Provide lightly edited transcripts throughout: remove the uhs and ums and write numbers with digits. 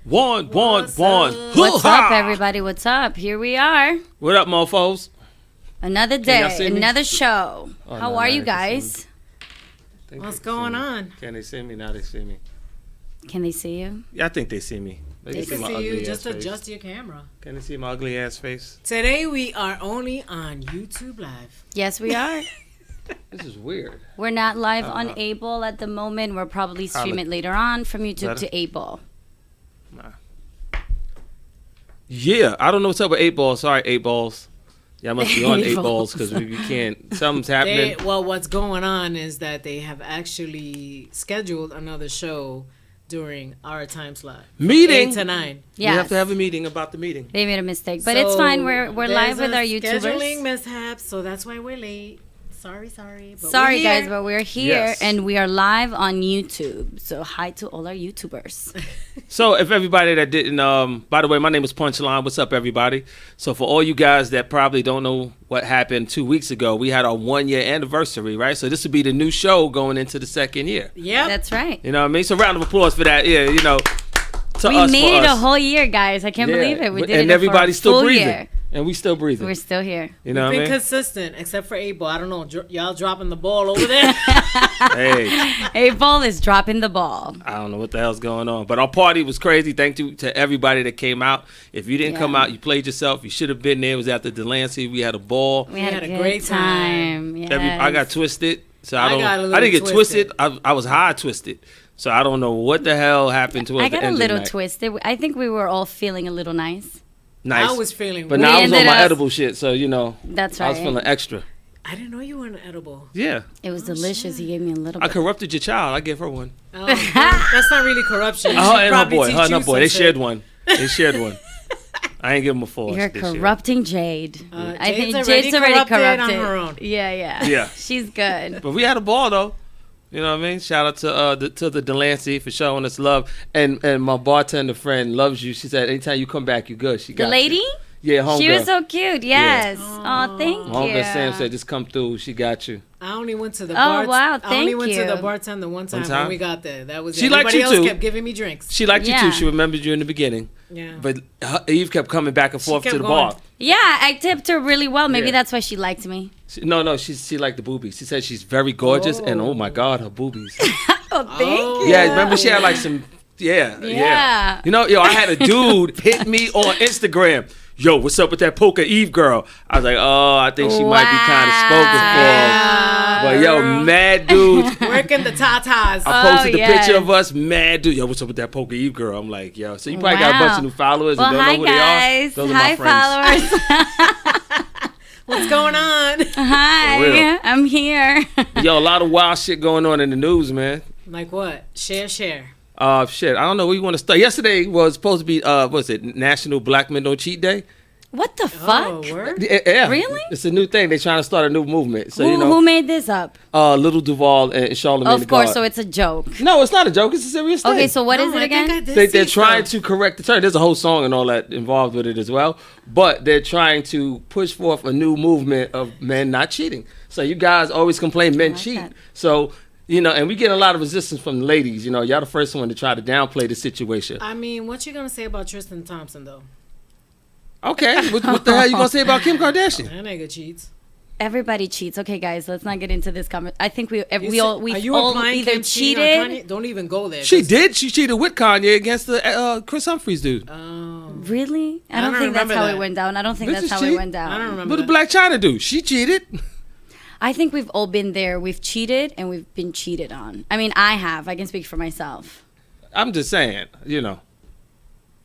One. What's up, everybody? What's up? Here we are. What up, mofos? Another day, another show. Oh, How no, are no, you they can guys? What's going on? Can they see me? Now they see me. Can they see you? Yeah, I think they see me. They can can my see you. ugly Just ass face. adjust your camera. Can they see my ugly ass face? Today we are only on YouTube Live. Yes, we are. This is weird. We're not live on Able at the moment. We'll probably stream it later on from YouTube to Able. Nah. Yeah, I don't know what's up with 8 Balls. Sorry, 8 Balls. Yeah, I must be on 8 Balls because we can't. Something's happening. What's going on is that they have actually scheduled another show during our time slot. Meeting 8 to 9. We have to have a meeting about the meeting. They made a mistake, but it's fine. We're live with our YouTubers. Scheduling mishaps, so that's why we're late. Sorry. But sorry, guys, but we're here and we are live on YouTube. So hi to all our YouTubers. So if everybody that didn't, by the way, my name is Punchline. What's up, everybody? So for all you guys that probably don't know what happened 2 weeks ago, we had our 1 year anniversary, right? So this would be the new show going into the second year. Yeah, that's right. You know what I mean? So round of applause for that. Yeah, you know. We made it a whole year, guys. I can't believe it. We did it and everybody's still breathing. Year. And we still breathing. We're still here. You know We've what I mean? been consistent, except for A-Ball. I don't know. Y'all dropping the ball over there. Hey. A-Ball is dropping the ball. I don't know what the hell's going on. But our party was crazy. Thank you to everybody that came out. If you didn't come out, you played yourself. You should have been there. It was at the Delancey. We had a ball. We had a great time. Yes. I got twisted. So I didn't get twisted. I was high twisted. So I don't know what the hell happened to us. I got a little twisted. I think we were all feeling a little nice. Nice. I was feeling but now I was on my edible shit, so you know. That's right. I was feeling extra. I didn't know you were on edible. Yeah. It was delicious. He gave me a little bit. I corrupted your child. I gave her one. Oh, that's not really corruption. Her and her boy. They shared one. I ain't give them a force. You're corrupting Jade. I think Jade's already corrupted on her own. Yeah. She's good. But we had a ball though. You know what I mean? Shout out to the Delancey for showing us love. And my bartender friend loves you. She said anytime you come back, you good. She got the lady? You. Yeah, homegirl. She was so cute. Yes. Yeah. Oh, thank you. Homegirl Sam said just come through. She got you. I only went to the bar. Oh wow, thank you. I only went to the bartender one time when we got there. That was she everybody liked you else too. Kept giving me drinks. She liked you too. She remembered you in the beginning. Yeah. But Eve kept coming back and forth to the bar. Yeah, I tipped her really well. Maybe that's why she liked me. No, she liked the boobies. She said she's very gorgeous and oh my God, her boobies. Oh, thank you. Yeah, remember she had like some yeah. You know, I had a dude hit me on Instagram. Yo, what's up with that Poker Eve girl? I was like, oh, I think she might be kind of spoken for. But yo, mad dudes. Working the tatas. I posted the picture of us, mad dude. Yo, what's up with that Poker Eve girl? I'm like, yo. So you probably got a bunch of new followers and don't know who guys. They are. Those are my followers. What's going on? Hi, I'm here. Yo, a lot of wild shit going on in the news, man. Like what? Share. Shit. I don't know where you want to start. Yesterday was supposed to be, what's it, National Black Men Don't Cheat Day? What the fuck? Oh, word? Yeah. Really? It's a new thing. They're trying to start a new movement. So who made this up? Little Duval and Charlamagne. Of course, so it's a joke. No, it's not a joke. It's a serious thing. Okay, so what is it again? They're trying to correct the term. There's a whole song and all that involved with it as well. But they're trying to push forth a new movement of men not cheating. So you guys always complain men cheat. That. So... You know, and we get a lot of resistance from the ladies. You know, y'all the first one to try to downplay the situation. I mean, what you gonna say about Tristan Thompson, though? Okay, what the hell you gonna say about Kim Kardashian? That nigga cheats. Everybody cheats. Okay, guys, let's not get into this comment. I think we all either cheated. Don't even go there. She did. She cheated with Kanye against the Chris Humphries dude. Oh, really? I don't think that's how it went down. I don't think that's how it went down. I don't remember. What did Black China do? She cheated. I think we've all been there. We've cheated and we've been cheated on. I mean, I have. I can speak for myself. I'm just saying, you know.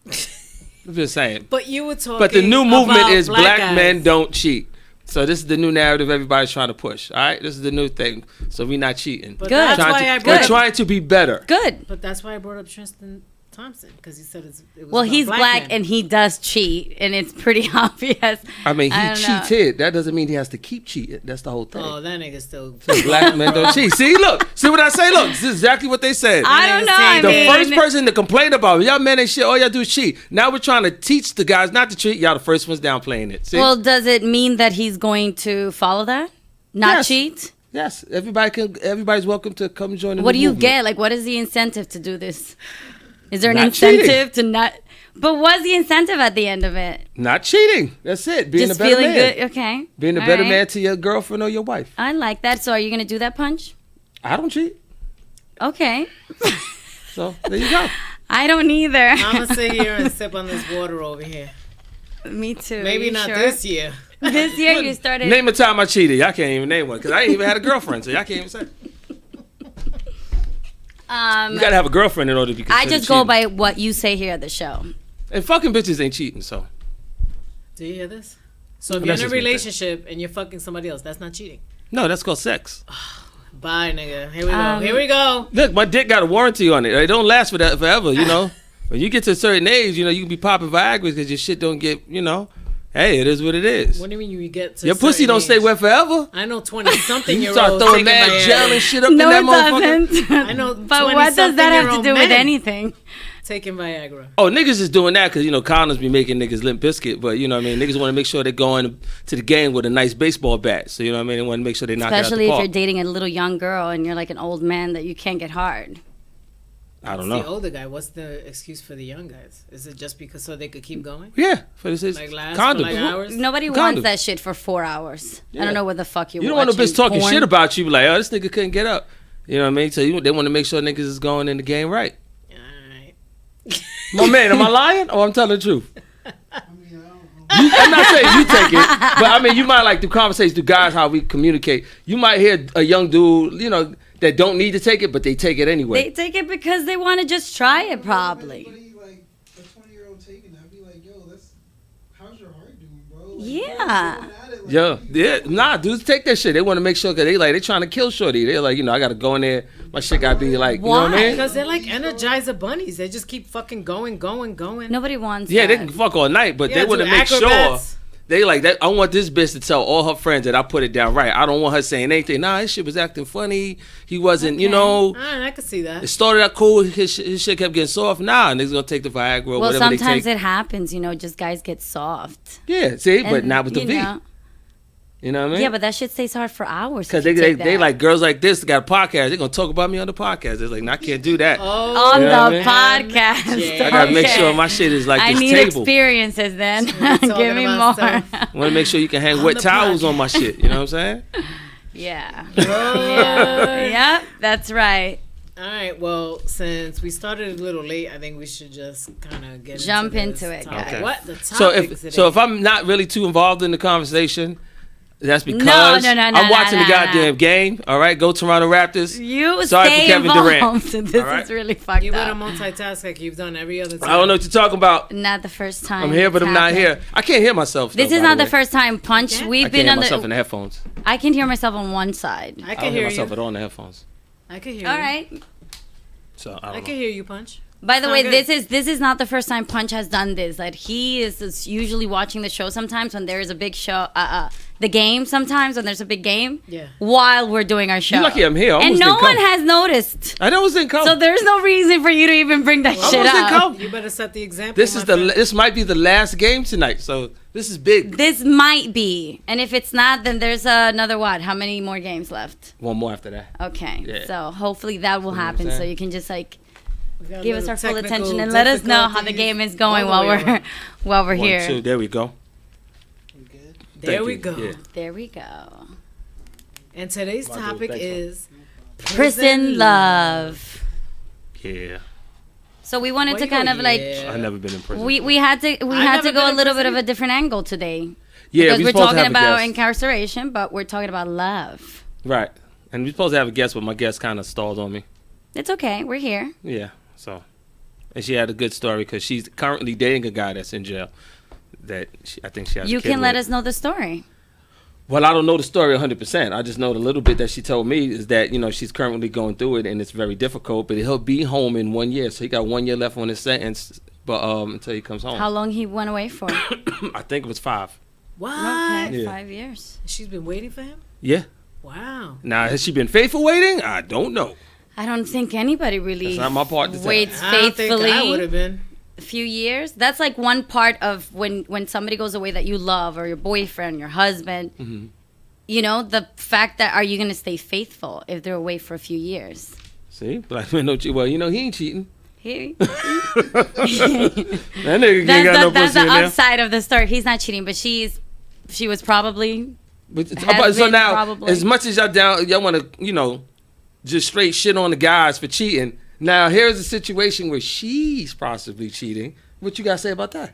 I'm just saying. But you were talking. But the new movement is black guys. Men don't cheat. So this is the new narrative everybody's trying to push. All right, this is the new thing. So we're not cheating. But that's why we're trying to be better. Good. But that's why I brought up Tristan Thompson because he said it was. Well, he's black and he does cheat, and it's pretty obvious. I mean, he cheated. That doesn't mean he has to keep cheating. That's the whole thing. Oh, that nigga still. So black men don't cheat. See what I say? Look, this is exactly what they said. I don't know. The first person to complain about it, y'all men ain't shit. All y'all do is cheat. Now we're trying to teach the guys not to cheat. Y'all the first ones downplaying it. See? Well, does it mean that he's going to follow that? Not cheat? Yes. Everybody's welcome to come join the What do you movement. get? Like, what is the incentive to do this? Is there an Not incentive to not? But what's the incentive at the end of it? Not cheating. That's it. Being Just a better feeling man. good. Okay. Being a All better right. man to your girlfriend or your wife. I like that. So are you gonna do that, Punch? I don't cheat. Okay. So there you go. I don't either. I'm gonna sit here and sip on this water over here. Me too. Maybe You not sure? this year. This year you started. Name a time I cheated. Y'all can't even name one because I ain't even had a girlfriend, so y'all can't even say. You gotta have a girlfriend in order to be I considered just go cheating. by what you say here at the show. And fucking bitches ain't cheating, so. Do you hear this? So if That's you're in a just me. relationship and you're fucking somebody else, that's not cheating. No, that's called sex. Bye, nigga. Here we go. Here we go. Look, my dick got a warranty on it. It don't last for that forever, you know. When you get to a certain age, you know, you can be popping Viagra because your shit don't get, you know. Hey, it is what it is. What do you mean you get to Your pussy certain don't stay age? wet forever. I know 20-something You year start olds throwing taking mad gel and Viagra. shit up in No, that it motherfucker. doesn't. I know But what does that have to 20-something do with men anything? taking Viagra. Oh, niggas is doing that because, you know, condoms be making niggas limp biscuit. But, you know what I mean? Niggas want to make sure they're going to the game with a nice baseball bat. So, you know what I mean? They want to make sure they knock Especially it if out the you're park. dating a little young girl and you're like an old man that you can't get hard. I don't It's know. the older guy. What's the excuse for the young guys? Is it just because so they could keep going? Yeah. For this Like last condoms. for like hours? Nobody Condoms. wants that shit for 4 hours. I Yeah. don't know what the fuck you're You don't want no watching. bitch talking Porn? shit about you. Be like, oh, this nigga couldn't get up. You know what I mean? So they want to make sure niggas is going in the game right. Alright. My man, am I lying or I'm telling the truth? I'm not saying you take it, but I mean, you might like through conversations, through guys, how we communicate. You might hear a young dude, you know, that don't need to take it, but they take it anyway. They take it because they want to just try it, probably. Anybody, like a 20-year-old taking that, be like, yo, how's your heart doing, bro? Like, Yeah. you're going at it, like, Yeah, nah, dudes take that shit. They want to make sure because they trying to kill shorty. They're like, you know, I got to go in there. My shit got to be like, you know what I Why? mean? Because they're like Energizer bunnies. They just keep fucking going. Nobody wants Yeah, that. they can fuck all night, but Yeah, they want to do make sure. acrobats. They like that. I want this bitch to tell all her friends that I put it down right. I don't want her saying anything. Nah, his shit was acting funny. He wasn't, you Okay. know. Alright, I can see that. It started out cool. His shit kept getting soft. Nah, niggas gonna take the Viagra or Well, whatever they sometimes take. it happens, just guys get soft. Yeah, see, but And, not with the you V. know- You know what I mean? Yeah, but that shit stays hard for hours. Because if you they take that. like girls like this that got a podcast. They're gonna talk about me on the podcast. They're like, nah, I can't do that. Oh, on You know what the I podcast. Yeah. I gotta make Okay. sure my shit is like I this need table. experiences then. talking Give me more. about stuff. I want to make sure you can hang On wet the towels podcast. on my shit. You know what I'm saying? Yeah. Alright. Yep, that's right. Alright, well, since we started a little late, I think we should just kind of get Jump this into it, topic. guys. Okay. What the topic So if I'm not really too involved in the conversation, that's because No, I'm watching the no. goddamn game. All right, go Toronto Raptors. You Sorry for stay Kevin involved. Durant. This All right. is really fucked You better up. multitask like you've done every other time. I don't know what you're talking about. Not the first time. I'm here, but it's I'm not happened. here. I can't hear myself. This though, is by not the way. first time. Punch. can't? We've I been can't hear on myself the. in the headphones. I can hear myself on one side. I I can don't hear hear myself you. at all in the headphones. I can hear All you. right. So I I don't can know. hear you, Punch. By the Sound way, good. this is not the first time Punch has done this. That he is usually watching the show sometimes when there is a big show, the game sometimes when there's a big game. Yeah. While we're doing our show. You lucky I'm here. I And almost no didn't one come. has noticed. I know it didn't come. So there's no reason for you to even bring that I shit almost didn't up. come. You better set the example. This my is the friend. this might be the last game tonight. So this is big. This might be, and if it's not, then there's another what? How many more games left? One more after that. Okay, Yeah. so hopefully that will You know what I'm happen. So saying? you can just like We got a give us little our full technical attention and let us know how the difficulties game is going all while the way we're around. while we're 1, here. 2. There we go. we good? There Thank we you. go. Yeah. There we go. And today's My dude, topic thanks, man. is Prison love. Yeah. So we wanted Why to you kind go, of like yeah? I've never been in prison. we had to I've never go been a in little bit prison. of a different angle today. Yeah, Because we we're supposed to talking have a about guest. incarceration, but we're talking about love. Right. And we're supposed to have a guest, but my guest kind of stalled on me. It's okay. We're here. Yeah. So, and she had a good story because she's currently dating a guy that's in jail. I think she has. You a kid can let with. us know the story. Well, I don't know the story 100%. I just know the little bit that she told me is that she's currently going through it and it's very difficult. But he'll be home in 1 year, so he got 1 year left on his sentence. But until he comes home, How long he went away for? I think it was 5. What? Okay, Yeah. 5 years. She's been waiting for him? Yeah. Wow. Now has she been faithful waiting? I don't know. I don't think anybody really That's not my part to say. waits I don't think I would faithfully have been. a few years. That's like one part of when somebody goes away that you love, or your boyfriend, your husband. Mm-hmm. The fact that are you going to stay faithful if they're away for a few years? See, black men don't cheat. Well, he ain't cheating. He, That nigga ain't got no that's pussy the in there. upside of the story. He's not cheating, but she was probably. So been now, probably. as much as y'all want to, just straight shit on the guys for cheating. Now here's a situation where she's possibly cheating. What you gotta say about that?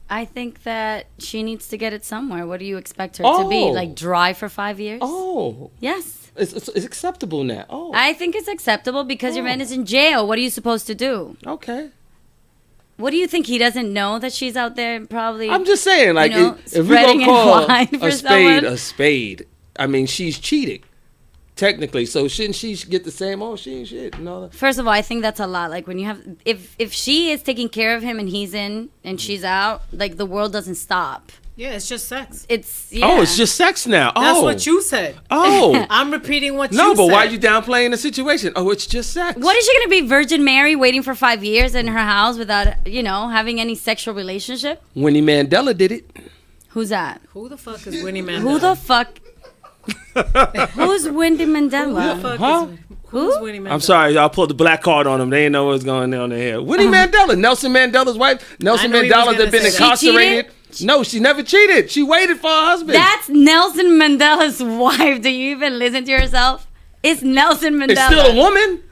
I think that she needs to get it somewhere. What do you expect her to be? Oh. Like dry for 5 years? Oh, Yes. it's acceptable now. Oh, I think it's acceptable because your Oh. man is in jail. What are you supposed to do? okay. What do you think? He doesn't know that she's out there probably. I'm just saying, like, know, if we spreading gonna call and wine for a spade someone. a spade, I mean, she's cheating, technically. So shouldn't she get the same? Oh, she ain't shit. No. First of all, I think that's a lot. Like when you have, if she is taking care of him and he's in and she's out, like the world doesn't stop. Yeah, it's just sex. It's Oh, it's just sex now. That's Oh, what you said. Oh, I'm repeating what no, you but said. why are you downplaying the situation? Oh, it's just sex. What is she gonna be, Virgin Mary, waiting for 5 years in her house without having any sexual relationship? Winnie Mandela did it. Who's that? Who the fuck is Winnie Mandela? Who the fuck? Who's Wendy Who the Mandela? fuck Huh? Who's Who? Winnie Mandela? I'm sorry, y'all pulled the black card on them. They didn't know what was going on there. Winnie Mandela, Nelson Mandela's wife. Nelson I knew he was Mandela gonna had been say that. incarcerated. No, she never cheated. She waited for her husband. That's Nelson Mandela's wife. Do you even listen to yourself? It's Nelson Mandela. It's still a woman.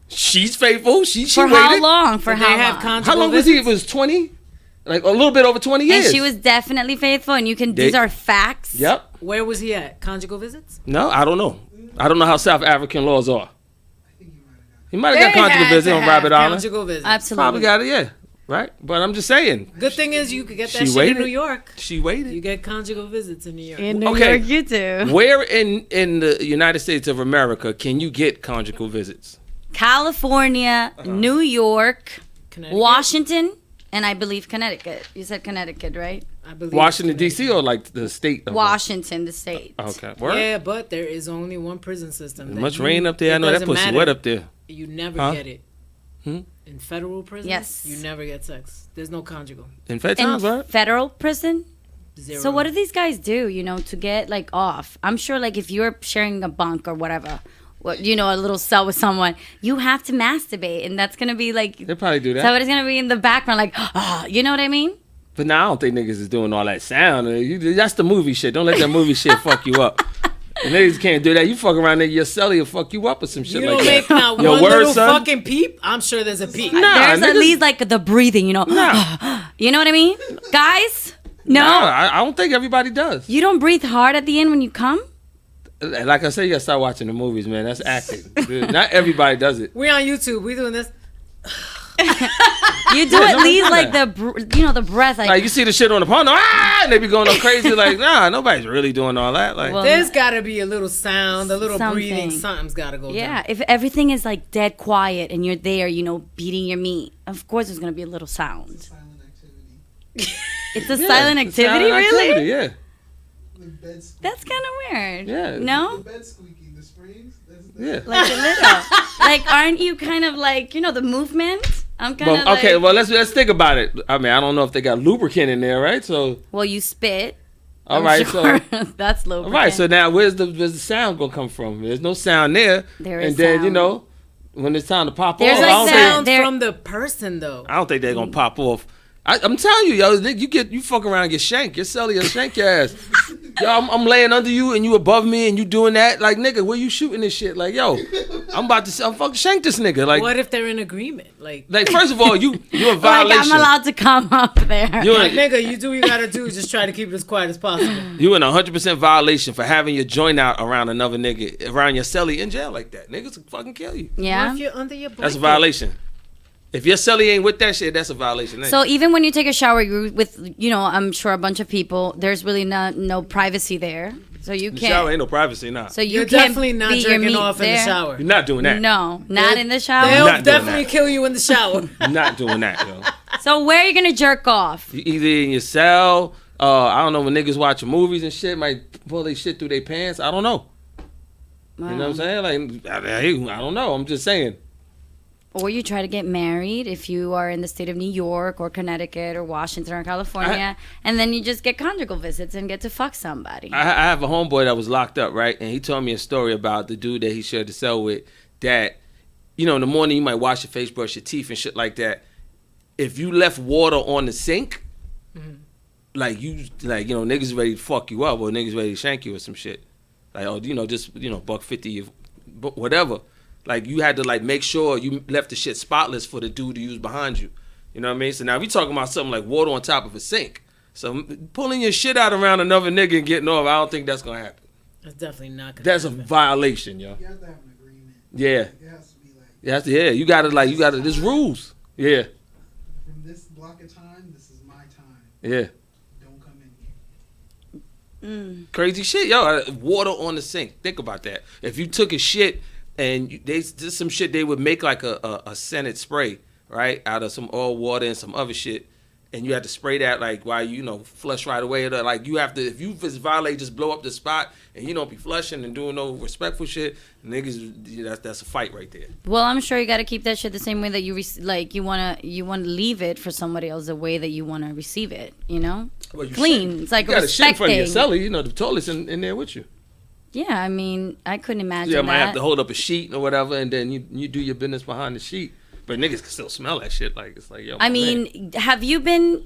She's faithful. She For waited. how long? For Did they how have long? conjugal How long was he? It visits? was 20? Like a little bit over 20 years. And she was definitely faithful, and these are facts. Yep. Where was he at? Conjugal visits? No, I don't know. I don't know how South African laws are. I think you might have got He might have got conjugal had visit to on have Rabbit Island. Conjugal visits. Absolutely. Probably got it, yeah. Right? But I'm just saying. Good thing is you could get that She shit waited. in New York. She waited. You get conjugal visits in New York. In New Okay. York, you do. Where in the United States of America can you get conjugal visits? California, New York, Connecticut? Washington, and I believe Connecticut. You said Connecticut, right? I believe Washington, Connecticut. D.C. or like the state? Of Washington, the state. Okay. Word? Yeah, but there is only one prison system. There's that much you- rain up there. I it know that doesn't pussy matter. wet up there. You never Huh? get it. Hmm? In federal prison, Yes. you never get sex. There's no conjugal. In fed In times, right? federal prison? Zero. So what do these guys do, to get like off? I'm sure like if you're sharing a bunk or whatever, a little cell with someone, you have to masturbate, and that's gonna be like They probably do that. somebody's gonna be in the background like, you know what I mean? But now I don't think niggas is doing all that sound. That's the movie shit. Don't let that movie shit fuck you up. And niggas can't do that. You fuck around there, your celly will fuck you up or some shit You like don't that. make not Yo, one word, little son? fucking peep. I'm sure there's a peep. Nah, There's at niggas- least like the breathing, Nah. you know what I mean, guys? No, Nah, I don't think everybody does. you don't breathe hard at the end when you come. Like I said, you gotta start watching the movies, man. That's acting. Dude, not everybody does it. We on YouTube. We doing this. You do Yeah, at no, least no, like no. the breath. Like you see the shit on the porno, and they be going all crazy. Like, nah, nobody's really doing all that. Like, Well, There's got to be a little sound, a little Something. breathing. Something's got to go yeah, down. if everything is like dead quiet and you're there, beating your meat, of course there's gonna be a little sound. silent activity. It's a yeah, silent it's activity, silent really? activity, yeah, The bed squeaking. That's kind of weird. Yeah. No? The bed squeaking. The springs. That's yeah. Like a little. Like, aren't you kind of like, the movement? I'm kind of But, okay, like, well let's think about it. I mean, I don't know if they got lubricant in there, right? So, well, you spit. all I'm right, sure. so. That's All lubricant. right, so now where's the sound gonna come from? There's no sound there. There and is then sound. when it's time to pop There's off, like I don't that- think Sound there- from the person, though. I don't think they're gonna pop off. I'm telling you, yo, you fuck around and get shanked. Your celly will shank your ass. Yo, I'm laying under you and you above me and you doing that. Like, nigga, where you shooting this shit? Like, yo, I'm fucking shank this nigga. Like, What if they're in agreement? Like first of all, you in Like, violation. I'm allowed to come up there. You like, in, nigga, you do what you got to do. Just try to keep it as quiet as possible. you in 100% violation for having your joint out around another nigga, around your celly in jail like that. Niggas will fucking kill you. What Yeah. if you're under your blanket? That's a violation. If your celly ain't with that shit, that's a violation. So even when you take a shower, you're with, I'm sure a bunch of people, there's really no privacy there. So you the can't. shower ain't no privacy, nah. So you You're can't definitely not beat your jerking meat off in the there. shower. You're not doing that. No, not in the shower. They'll Not doing definitely that. kill you in the shower. You're not doing that, yo. So where are you gonna jerk off? You either in your cell, I don't know, when niggas watching movies and shit, might pull their shit through their pants. I don't know. You know what I'm saying? Like, I don't know. I'm just saying. Or you try to get married if you are in the state of New York or Connecticut or Washington or California, and then you just get conjugal visits and get to fuck somebody. I have a homeboy that was locked up, right? And he told me a story about the dude that he shared the cell with that, you know, in the morning you might wash your face, brush your teeth, and shit like that. If you left water on the sink, like you know, niggas ready to fuck you up or niggas ready to shank you or some shit. Like, oh, you know, just, you know, $150, whatever. Like, you had to, like, make sure you left the shit spotless for the dude to use behind you. You know what I mean? So now we talking about something like water on top of a sink. So pulling your shit out around another nigga and getting off, I don't think that's gonna happen. That's definitely not gonna That's happen. a violation, yo. You have to have an agreement. Yeah. It has to be like, You gotta, there's rules. Yeah. from this block of time, this is my time. Yeah. Don't come in here. Crazy shit, yo. Water on the sink. Think about that. If you took a shit and there's some shit they would make like a scented spray, right, out of some oil, water, and some other shit, and you have to spray that like while you know flush right away. Like you have to, if you violate, just blow up the spot, and you don't be flushing and doing no respectful shit. Niggas, that's a fight right there. Well, I'm sure you got to keep that shit the same way that you you wanna leave it for somebody else the way that you wanna receive it. You know, Well, you clean. shit. It's like you a got to shit in respect front of your thing. celly. You know the toilet's in there with you. Yeah, I mean, I couldn't imagine Yeah, might that. have to hold up a sheet or whatever, and then you do your business behind the sheet. But niggas can still smell that shit. Like, it's like, yo. I man. mean, have you been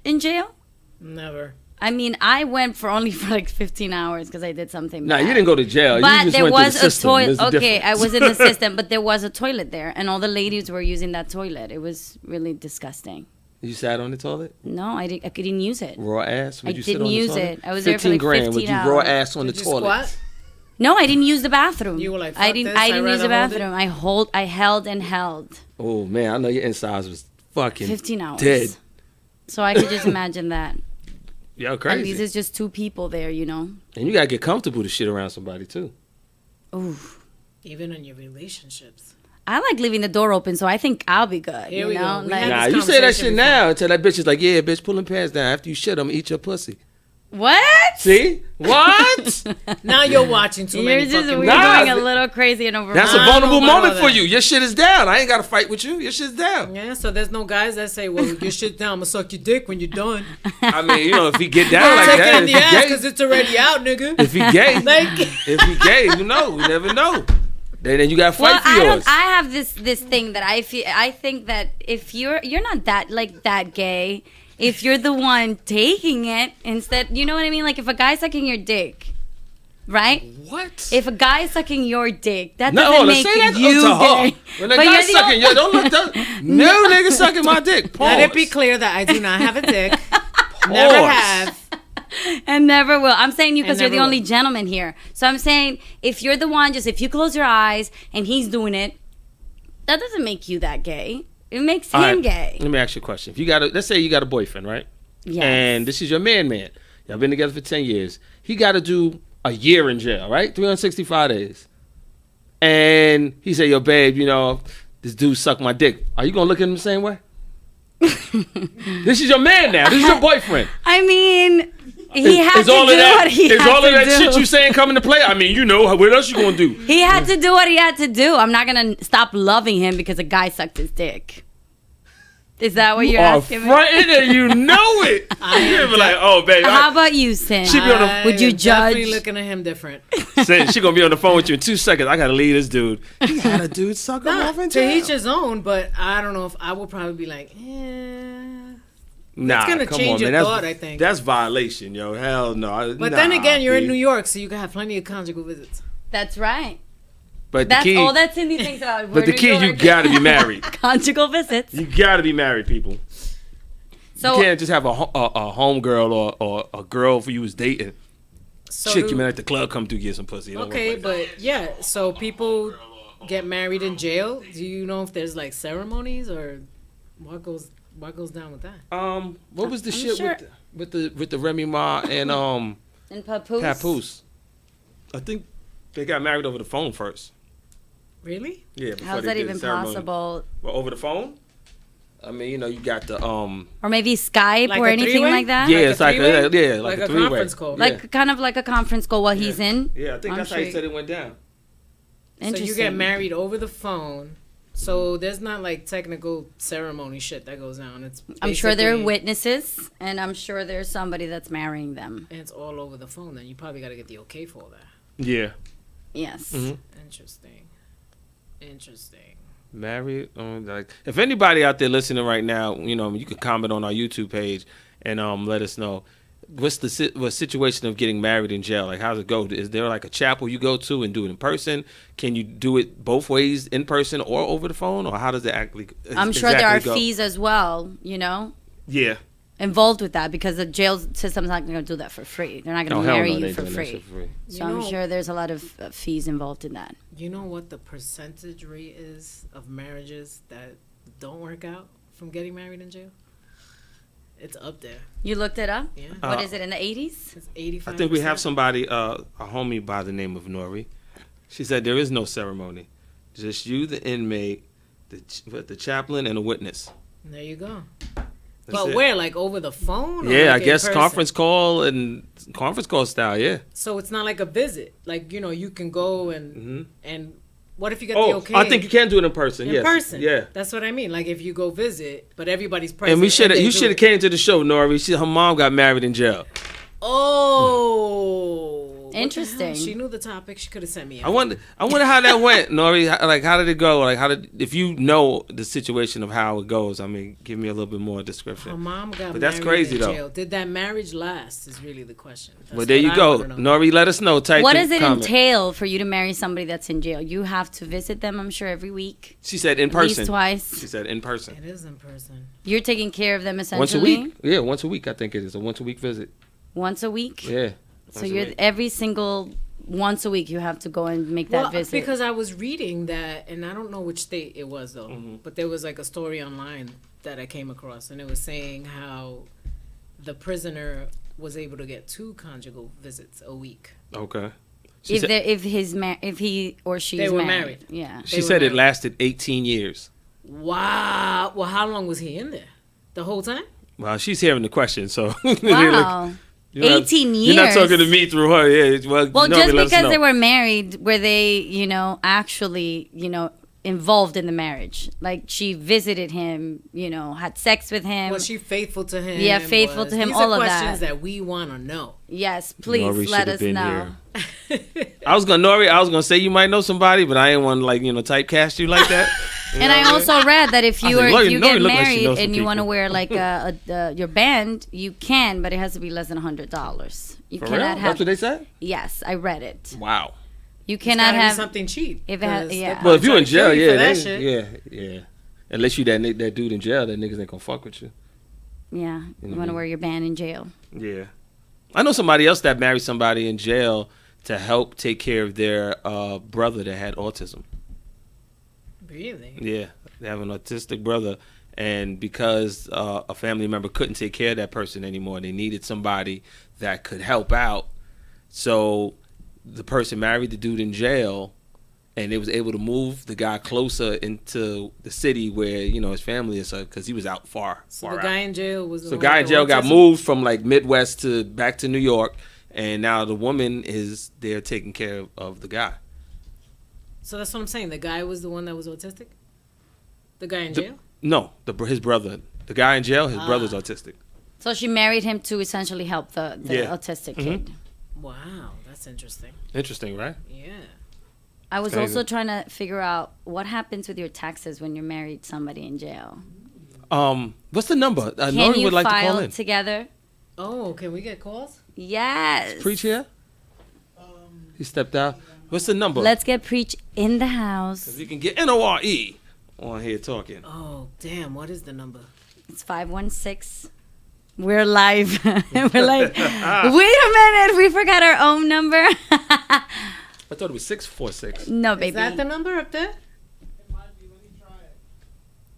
in jail? Never. I mean, I went for only for like 15 hours because I did something. Nah, bad. you didn't go to jail. But you just there went was to the a system. toilet. There's a Okay, I difference. was in the system, but there was a toilet there, and all the ladies were using that toilet. It was really disgusting. You sat on the toilet? No, I didn't use it. Raw ass? Would I you sit didn't on the use toilet? it. I was there for 15 like grand. 15 Would you raw hours. ass on Did the you toilet? squat? No, I didn't use the bathroom. You were like, I "Fuck didn't. this, I I'd didn't use the rather hold it." bathroom. I held and held. Oh man, I know your insides was fucking 15 hours. dead. So I could just imagine that. Yo, At crazy. least it's just two people there, you know. And you gotta get comfortable to shit around somebody too. Ooh. Even in your relationships. I like leaving the door open, so I think I'll be good. Here you we know? go. We Like, had Nah, this you say that conversation shit before. now until that bitch is like, yeah, bitch, pulling pants down. After you shit, I'm gonna eat your pussy. what? See? What? Now you're watching too You're many just fucking we're Nah, going a little crazy and over. That's a I don't vulnerable know about moment all for that. you. Your shit is down. I ain't gotta fight with you. Your shit's down. Yeah, so there's no guys that say, well, your shit down, I'm gonna suck your dick when you're done. I mean, you know, if he get down like Take it that, in if the ass he because gay, it's already out, nigga. if he gay, Like, if he gay, you know, you never know. Then you gotta Well, fight for yours. I have this thing that I feel. I think that if you're not that gay, if you're the one taking it instead, you know what I mean? Like if a guy's sucking your dick, right? What? If a guy's sucking your dick, that No, doesn't hold on, make say that you to her. gay. When a But guy's you're the sucking your, don't look, no nigga sucking my dick. let it be Pause. clear that I do not have a dick. Never Pause. have. And never will. I'm saying you because And you're the never only will. gentleman here. So I'm saying if you're the one, just if you close your eyes and he's doing it, that doesn't make you that gay. It makes him All right, gay. Let me ask you a question. If you got let's say you got a boyfriend, right? Yes. And this is your man. Y'all been together for 10 years. He got to do a year in jail, right? 365 days. And he said, yo, babe, you know, this dude sucked my dick. Are you going to look at him the same way? This is your man now. This is your boyfriend. I mean, he had to do what he is had all of to that do. shit you saying coming to play? I mean, you know, what else you going to do? He had to do what he had to do. I'm not gonna stop loving him because a guy sucked his dick. Is that what you're Oh, asking me? fronting and you know it. You're be like, oh, baby. How about you, Sin? She be on the- I Would you am definitely judge? looking at him different. She gonna be on the phone with you in 2 seconds. I gotta leave this dude. He had a dude suck him Nah, off in to jail. each his own, but I don't know if I will probably be like, Nah, gonna come change on, your man. thought, I think. That's violation, yo. Hell no. But then again, you're in New York, so you can have plenty of conjugal visits. That's right. But That's the key, all that Cindy thinks about. but the key, you gotta be married. Conjugal visits. You gotta be married, people. So You can't just have a home girl or a girl for you was dating. So Chick do- you man at the club come through get some pussy. It don't work Okay, like that. but yeah, so people get married in jail. Do you know if there's like ceremonies or what goes down with that? What was the I'm shit sure- with the Remy Ma and and Papoose. Papoose? I think they got married over the phone first. Really? Yeah. before How's they that did the even ceremony. possible? Well, over the phone. I mean, you know, you got the Or maybe Skype Like or a anything three-way? like that? Yeah, Like a it's like three-way? like Like a a three-way. conference call. Yeah. Like kind of like a conference call while he's in. Yeah, I think I'm that's how sure he said it went down. So you get Interesting. married over the phone. So there's not like technical ceremony shit that goes down. It's I'm sure there are basically- witnesses, and I'm sure there's somebody that's marrying them. And it's all over the phone. Then you probably got to get the okay for all that. Yeah. Yes. Mhm. Interesting. Married? Like, if anybody out there listening right now, you can comment on our YouTube page and let us know what's the situation of getting married in jail. Like, how's it go? Is there like a chapel you go to and do it in person? Can you do it both ways, in person or over the phone, or how does it actually? I'm sure there are fees as well. Yeah. Involved with that, because the jail system's not going to do that for free. They're not going to marry you for free. So I'm sure there's a lot of fees involved in that. You know what the percentage rate is of marriages that don't work out from getting married in jail? It's up there. You looked it up? Yeah. What is it, in the 80s? It's 85%. I think we have somebody, a homie by the name of Nori. She said there is no ceremony. Just you, the inmate, the chaplain, and a witness. There you go. That's But it. where, like over the phone? Or Yeah, like I guess in person? conference call style, yeah. So it's not like a visit. Like, you can go and what if you get the Oh, okay? I think you can do it in person. in Yes. person. Yeah. That's what I mean. Like if you go visit, but everybody's present. And they you do should have it. came to the show, Nori. Her mom got married in jail. Oh. What the Interesting. hell? She knew the topic. She could have sent me I out. wonder how that went, Nori. Like, how did it go? Like, if you know the situation of how it goes, I mean, give me a little bit more description. Her mom got But that's married crazy, in though. jail. Did that marriage last is really the question. That's Well, there what you I go. wanna know. Nori, let us know. Type What in does it comment. entail for you to marry somebody that's in jail? You have to visit them, I'm sure, every week. She said in At least person. twice. She said in person. It is in person. You're taking care of them essentially. Once a week. Yeah, once a week. I think it is a once a week visit. Once a week? Yeah. So once a you're week. every single once a week you have to go and make that Well, visit. because I was reading that, and I don't know which state it was though, Mm-hmm. but there was like a story online that I came across, and it was saying how the prisoner was able to get 2 conjugal visits a week. Okay. if he or she's They were married. married. Yeah. She They were said it married. lasted 18 years. Wow. Well, how long was he in there? The whole time? Well, she's hearing the question, so. Wow. You're not- 18 You're not years. talking to me through her. Yeah. Well, Well, Nori, just let us because know. they were married, were they, actually, involved in the marriage? Like she visited him, had sex with him. Was she faithful to him? Yeah, faithful to him, These all are of that. questions that we want to know. Yes, please Nori let should have us been know. I was gonna say you might know somebody, but I ain't want to typecast you like that. You And know I what also read that if I you was like, are Lori- if you Lori get look like she married knows some and you want to people. wear like your band, you can, but it has to be less than $100. You For real? cannot That's have. what they said? Yes, I read it. Wow. You It's cannot gotta be have. something cheap. if it has- 'cause yeah. they're Well, if you trying in to kill jail, you for yeah, that shit. yeah. Unless you that dude in jail, that niggas ain't gonna fuck with you. Yeah, you want to wear your band in jail. Yeah. I know somebody else that married somebody in jail to help take care of their brother that had autism. Really? Yeah, they have an autistic brother, and because a family member couldn't take care of that person anymore, they needed somebody that could help out. So the person married the dude in jail, and they was able to move the guy closer into the city where his family is, because he was out far. So far the out. guy in jail was the So one guy in with jail got autism? moved from like Midwest to back to New York, and now the woman is there taking care of the guy. So that's what I'm saying. The guy was the one that was autistic? The guy in The- jail? No, his brother. The guy in jail, his brother's autistic. So she married him to essentially help the Yeah. autistic Mhm. kid. Wow, that's interesting. Interesting, right? Yeah. I was Crazy. also trying to figure out what happens with your taxes when you're married somebody in jail. What's the number? Can Nori you would like to call file in. together? Oh, can we get calls? Yes. Preach here? He stepped out. What's the number? Let's get Preach in the house. You can get NORE on here talking. Oh, damn. What is the number? It's 516. We're live. We're like, wait a minute. We forgot our own number. I thought it was 646. No, baby. Is that the number up there? It might be. Let me try it.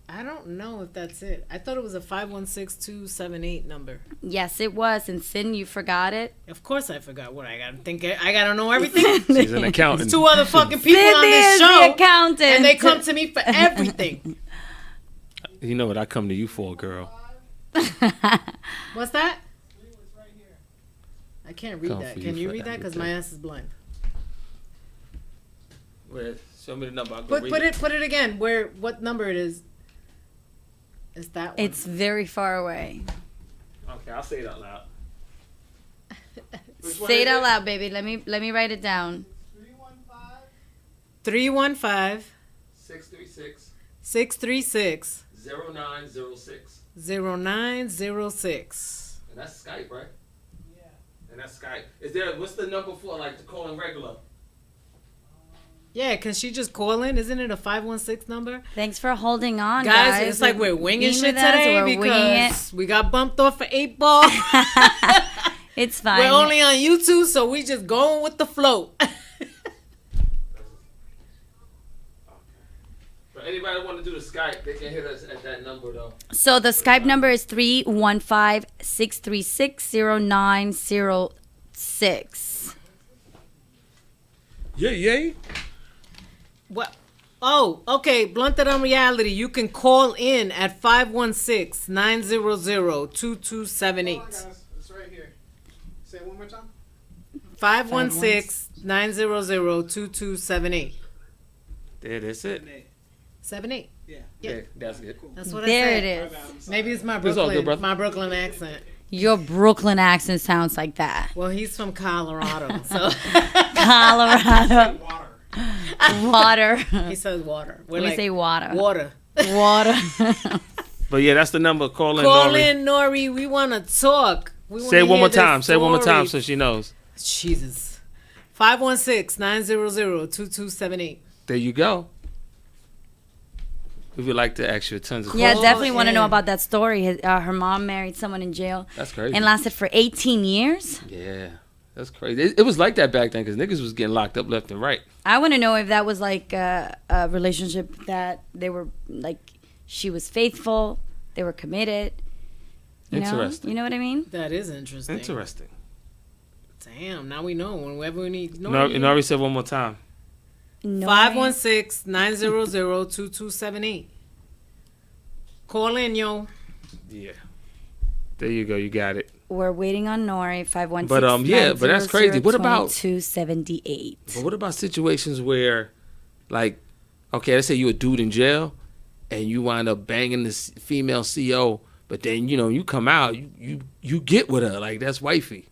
I don't know if that's it. I thought it was a 516-278 number. Yes, it was. And Sin, you forgot it. Of course I forgot what I gotta think. I gotta know everything. She's an accountant. 2 other fucking people on Cindy this is show. the accountant. And they come to me for everything. You know what I come to you for, girl. What's that? It's right here. I can't read Come that. for Can you you for read that? Because my everything. ass is blind. Where? Show me the number. I'll go But read put it again. What number it is? Is that one? It's very far away. Okay, I'll say it out loud. Say it out loud, baby. Let me write it down. 315. 315 636 636 0906. 0906. And that's Skype, right? Yeah. And that's Skype. Is there? What's the number for like to call in regular? Yeah, can she just call in? Isn't it a 516 number? Thanks for holding on, guys. It's like we're winging Being shit with us, today we're winging it. because we got bumped off for 8 Ball. It's fine. We're only on YouTube, so we just going with the flow. For anybody want to do the Skype, they can hit us at that number though. So the Skype number is 315-636-0906. Yeah. What? Oh, okay. Blunted on Reality. You can call in at 516-900-2278. It's right here. Say it one more time. 516-900-2278. There, that's it. 78. Yeah, that's good. That's what There I it said. is. Maybe it's my It's all good, Brooklyn, brother. my Brooklyn accent. Your Brooklyn accent sounds like that. Well, he's from Colorado, so Colorado. Water. he says water. We're We like, say water. water. Water. But yeah, that's the number. Call in. Call Nori. in, Nori. We want to talk. We Say it wanna one more hear their time. Say it one more time so stories. she knows. Jesus. 516-900-2278. There you go. We would like to ask you tons of Yeah, questions. definitely want to know in. about that story. Her mom married someone in jail That's crazy. and lasted for 18 years. Yeah, that's crazy. It was like that back then because niggas was getting locked up left and right. I want to know if that was like a relationship that they were like, she was faithful, they were committed. You know? Interesting. You know what I mean? That is interesting. Interesting. Damn, now we know. Whenever we need Nori said one more time. No. 516-900-2278. Call in, yo. Yeah. There you go. You got it. We're waiting on Nori. 516. But, yeah, but that's crazy. What about- 2278? But what about situations where, like, okay, let's say you're a dude in jail and you wind up banging this female CO, but then, you come out, you get with her. Like, that's wifey.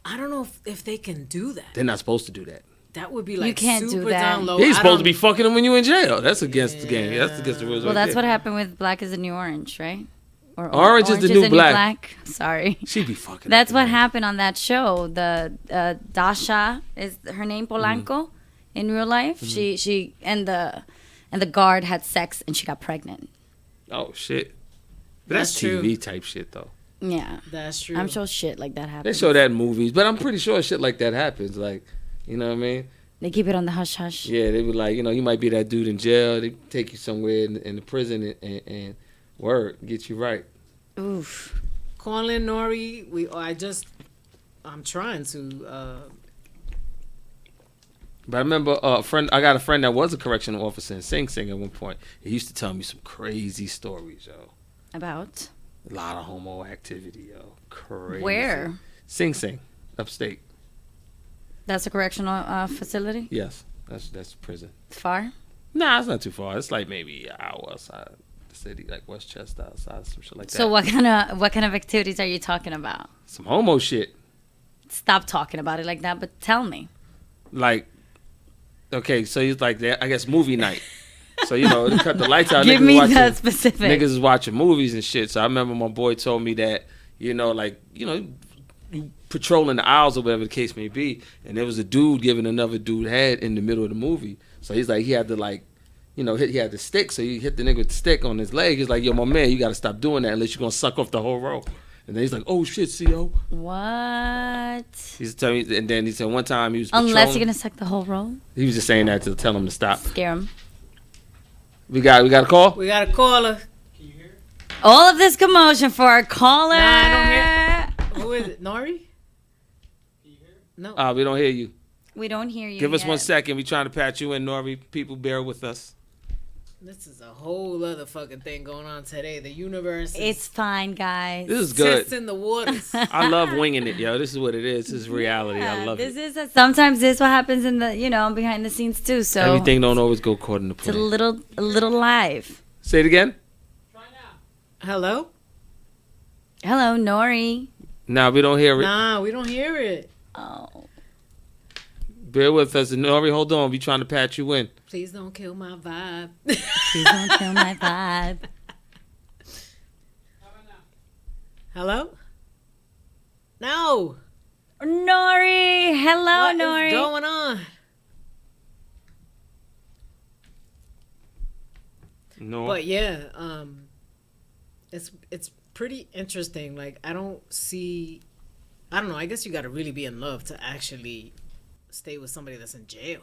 I don't know if they can do that. They're not supposed to do that. That would be like can't do super that. down low. He's I supposed don't- to be fucking him when you in jail. That's against the game. That's against the rules. Well, right that's there. what happened with Black is the New Orange, right? Or Orange is the new black. Sorry. She be fucking. That's up what the happened on that show. The Dasha is her name, Polanco, in real life. She and the guard had sex and she got pregnant. Oh shit. But that's That's true. TV type shit though. Yeah, That's true. I'm sure shit like that They happens. show that in movies, but I'm pretty sure shit like that happens. Like, you know what I mean? They keep it on the hush hush. Yeah, they be like, you might be that dude in jail. They take you somewhere in the prison and word, get you right. Oof. Call in, Nori. I'm trying to. But I remember I got a friend that was a correctional officer in Sing Sing at one point. He used to tell me some crazy stories, yo. About A lot of homo activity, yo. Crazy. where? Sing Sing, upstate. That's a correctional facility. Yes, that's prison. Far. Nah, it's not too far. It's like maybe an hour outside the city, like Westchester outside, some shit like that. So what kind of activities are you talking about? Some homo shit. Stop talking about it like that, but tell me. Like, okay, so he's like, I guess movie night. So, they cut the lights out. Give niggas me watching, that specific. Niggas is watching movies and shit. So I remember my boy told me that, you patrolling the aisles or whatever the case may be, and there was a dude giving another dude head in the middle of the movie. So he's like, he had to he had the stick, so he hit the nigga with the stick on his leg. He's like, yo, my man, you got to stop doing that unless you're going to suck off the whole row. And then he's like, oh shit, CO. What? He's telling me, and then he said one time he was patrolling. Unless you're gonna suck the whole roll, He was just saying that to tell him to stop. scare him. We got a call? We got a caller. All of this commotion for our caller. Nah, I don't hear. Who is it? Nori? No. We don't hear you. We don't hear you. Give us yet. 1 second. We trying to patch you in, Nori. People, bear with us. This is a whole other fucking thing going on today. The universe It's fine, guys. This is good. testing the waters. I love winging it, yo. This is what it is. This is reality. I love this it. is sometimes this is what happens in the behind the scenes too. So Everything don't always go according to it's a plan. little live. Say it again. Hello? Hello, Nori. Nah, we don't hear it. Nah, we don't hear it. Oh, Bear with us. And Nori, hold on. We trying to patch you in. Please don't kill my vibe. Please don't kill my vibe. Hello? No. Nori, hello, What Nori. is going on? No. But yeah, it's pretty interesting. Like I don't know. I guess you got to really be in love to actually stay with somebody that's in jail.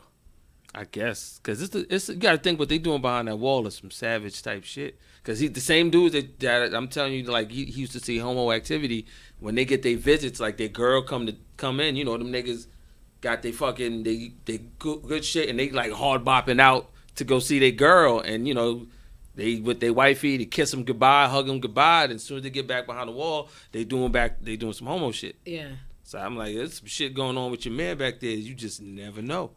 I guess because it's you got to think what they doing behind that wall is some savage type shit. Because the same dudes that I'm telling you, like he used to see homo activity when they get their visits, like their girl come in. You know them niggas got they fucking they good shit and they like hard bopping out to go see their girl, and you know they with their wifey, they kiss them goodbye, hug them goodbye, and as soon as they get back behind the wall, they doing some homo shit. Yeah. So I'm like, there's some shit going on with your man back there. You just never know.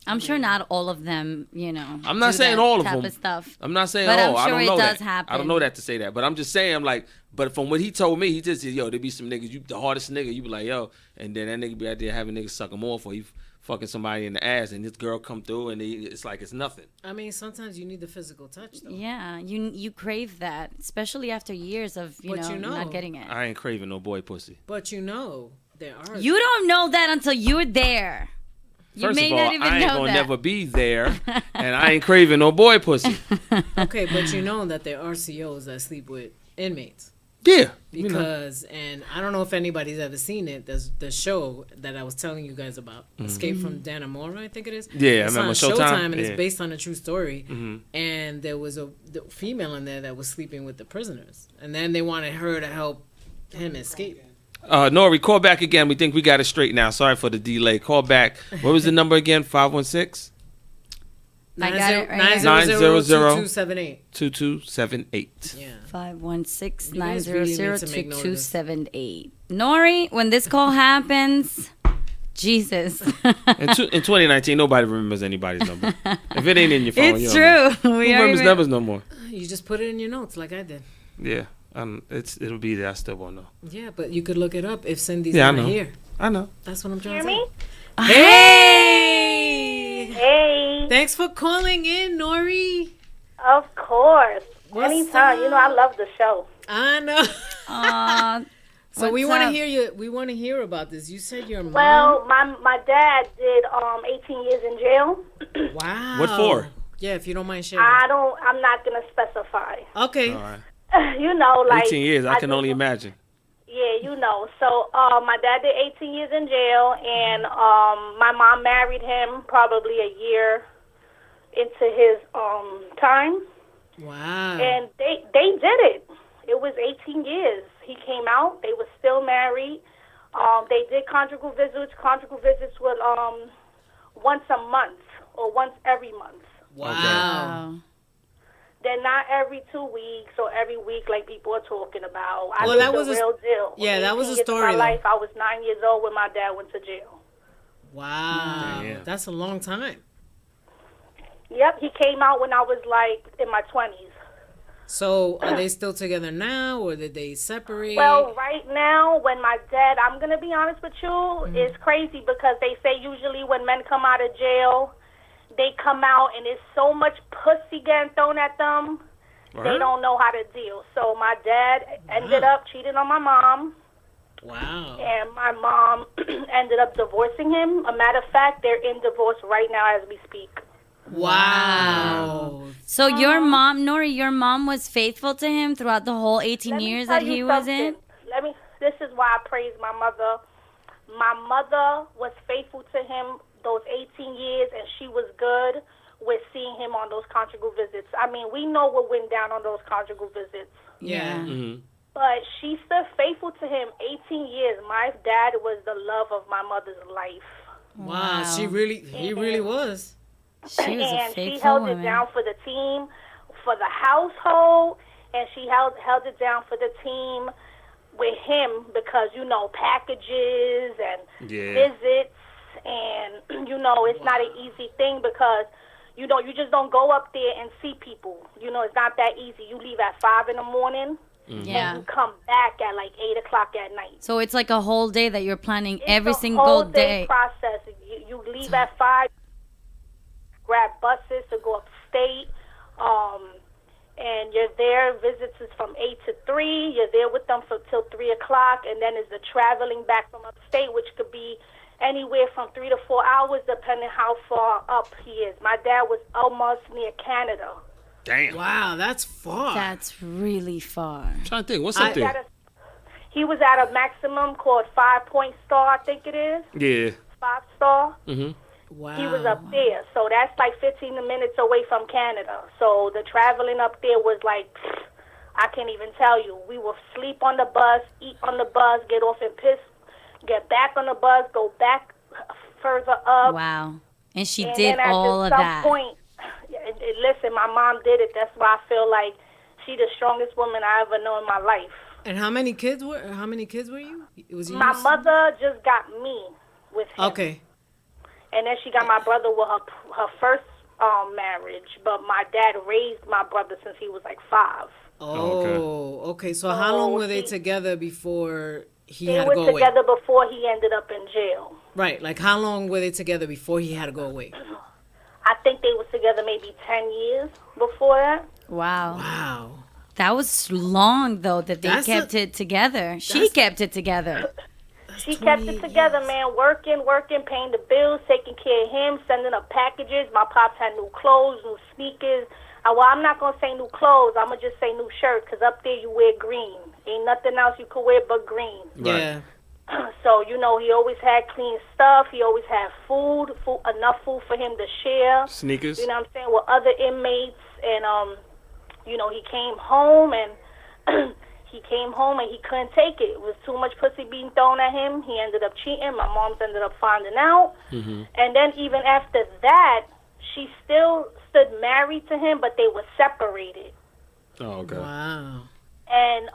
I'm sure not all of them, you know. I'm not do saying that all of type them. Of stuff. I'm not saying But I'm I sure don't it know does that. happen. I don't know that to say that, but I'm just saying, I'm like, but from what he told me, he just said, yo, there be some niggas, you the hardest nigga, you be like, yo, and then that nigga be out there having niggas suck him off, or he fucking somebody in the ass, and this girl come through, and it's like it's nothing. I mean, sometimes you need the physical touch, though. Yeah, you crave that, especially after years of you know not getting it. I ain't craving no boy pussy. But you know, there are. You don't know that until you're there. You First may of all, not even I ain't know gonna that. never be there, and I ain't craving no boy pussy. Okay, but you know that there are COs that sleep with inmates. Yeah, Because, and I don't know if anybody's ever seen it. There's the show that I was telling you guys about, Escape from Dannemora, I think it is. Yeah, it's I remember on Showtime. and Yeah. it's based on a true story. And there was the female in there that was sleeping with the prisoners, and then they wanted her to help him escape. Nori, call back again. We think we got it straight now. Sorry for the delay. Call back. What was the number again? 516? I got it right here. 900-2278. 2278. Yeah. 516-900-2278. Nori, when this call happens, Jesus. In 2019, nobody remembers anybody's number. If it ain't in your phone, It's you don't true. know. Who remembers numbers no more? You just put it in your notes like I did. Yeah, it'll be there. I still won't know. Yeah, but you could look it up if Cindy's Yeah, I not know. here. I know. That's what I'm trying Hear to me? say. Hey! Hey, Thanks for calling in, Nori. of course. What's Anytime. You know, I love the show. I know. Aw, So we what's want to up? hear you. We want to hear about this. You said your mom. Well, my dad did 18 years in jail. Wow. What for? Yeah, if you don't mind sharing. I'm not gonna specify. Okay. All right. You know, like 18 years. I can just- only imagine. Yeah, you know. So my dad did 18 years in jail, and my mom married him probably a year into his time, Wow. and they did it. It was 18 years. He came out. They were still married. They did conjugal visits. Conjugal visits were once a month or once every month. Wow. Wow. They're not every 2 weeks or every week like people are talking about. I Well, think that was the a- real deal. yeah, that was a 18 years of story, My though. life. I was 9 years old when my dad went to jail. Wow. Damn. That's a long time. Yep, he came out when I was like in my 20s. So are they still together now, or did they separate? Well, right now, when my dad, I'm going to be honest with you, Mm-hmm. it's crazy because they say usually when men come out of jail, they come out and there's so much pussy getting thrown at them, they don't know how to deal. So my dad ended up cheating on my mom, Wow. and my mom ended up divorcing him. A matter of fact, they're in divorce right now as we speak. Wow. So your mom, Nori, your mom was faithful to him throughout the whole 18 Let me years tell that you he was in? something. This is why I praise my mother. My mother was faithful to him those 18 years, and she was good with seeing him on those conjugal visits. I mean, we know what went down on those conjugal visits. Yeah. Mm-hmm. But she stood faithful to him 18 years. My dad was the love of my mother's life. Wow. He really was. She was a And faithful she held woman. it down for the team, for the household, and she held it down for the team with him because, you know, packages and visits, and, you know, it's not an easy thing because, you know, you just don't go up there and see people. You know, it's not that easy. You leave at 5 in the morning, Yeah. and you come back at like 8 o'clock at night. So it's like a whole day that you're planning It's every a single whole day. process. You leave at 5, grab buses to go upstate. And you're there. Visits is from 8 to 3. You're there with them till 3 o'clock, and then is the traveling back from upstate, which could be anywhere from 3 to 4 hours, depending how far up he is. My dad was almost near Canada. Damn. Wow, that's far. That's really far. I'm trying to think. What's up there? He was at a maximum called 5 Point Star, I think it is. Yeah. 5 Star. Mm-hmm. Wow. He was up there. So that's like 15 minutes away from Canada. So the traveling up there was like, I can't even tell you. We would sleep on the bus, eat on the bus, get off and piss, get back on the bus, go back further up. Wow. And she And did then all of at that. some point, listen, my mom did it. That's why I feel like she the strongest woman I ever know in my life. And how many kids were you? It was you? My mother just got me with him. Okay. And then she got my brother with her first marriage. But my dad raised my brother since he was like 5. Oh, okay. So how long were they together before he had to They go were away? together before he ended up in jail. Right. Like how long were they together before he had to go away? I think they was together maybe 10 years before that. Wow. Wow. That was long, though, that they That's kept it together. She kept it together. She kept it 28 together, years. man. Working, paying the bills, taking care of him, sending up packages. My pops had new clothes, new sneakers. Well, I'm not going to say new clothes. I'm going to just say new shirt because up there you wear green. Ain't nothing else you could wear but green. Yeah. So, he always had clean stuff. He always had food, enough food for him to share. Sneakers. You know what I'm saying, with other inmates. And, he came home and he couldn't take it. It was too much pussy being thrown at him. He ended up cheating. My mom's ended up finding out. Mm-hmm. And then even after that, she still stood married to him, but they were separated. Oh, okay. Wow. And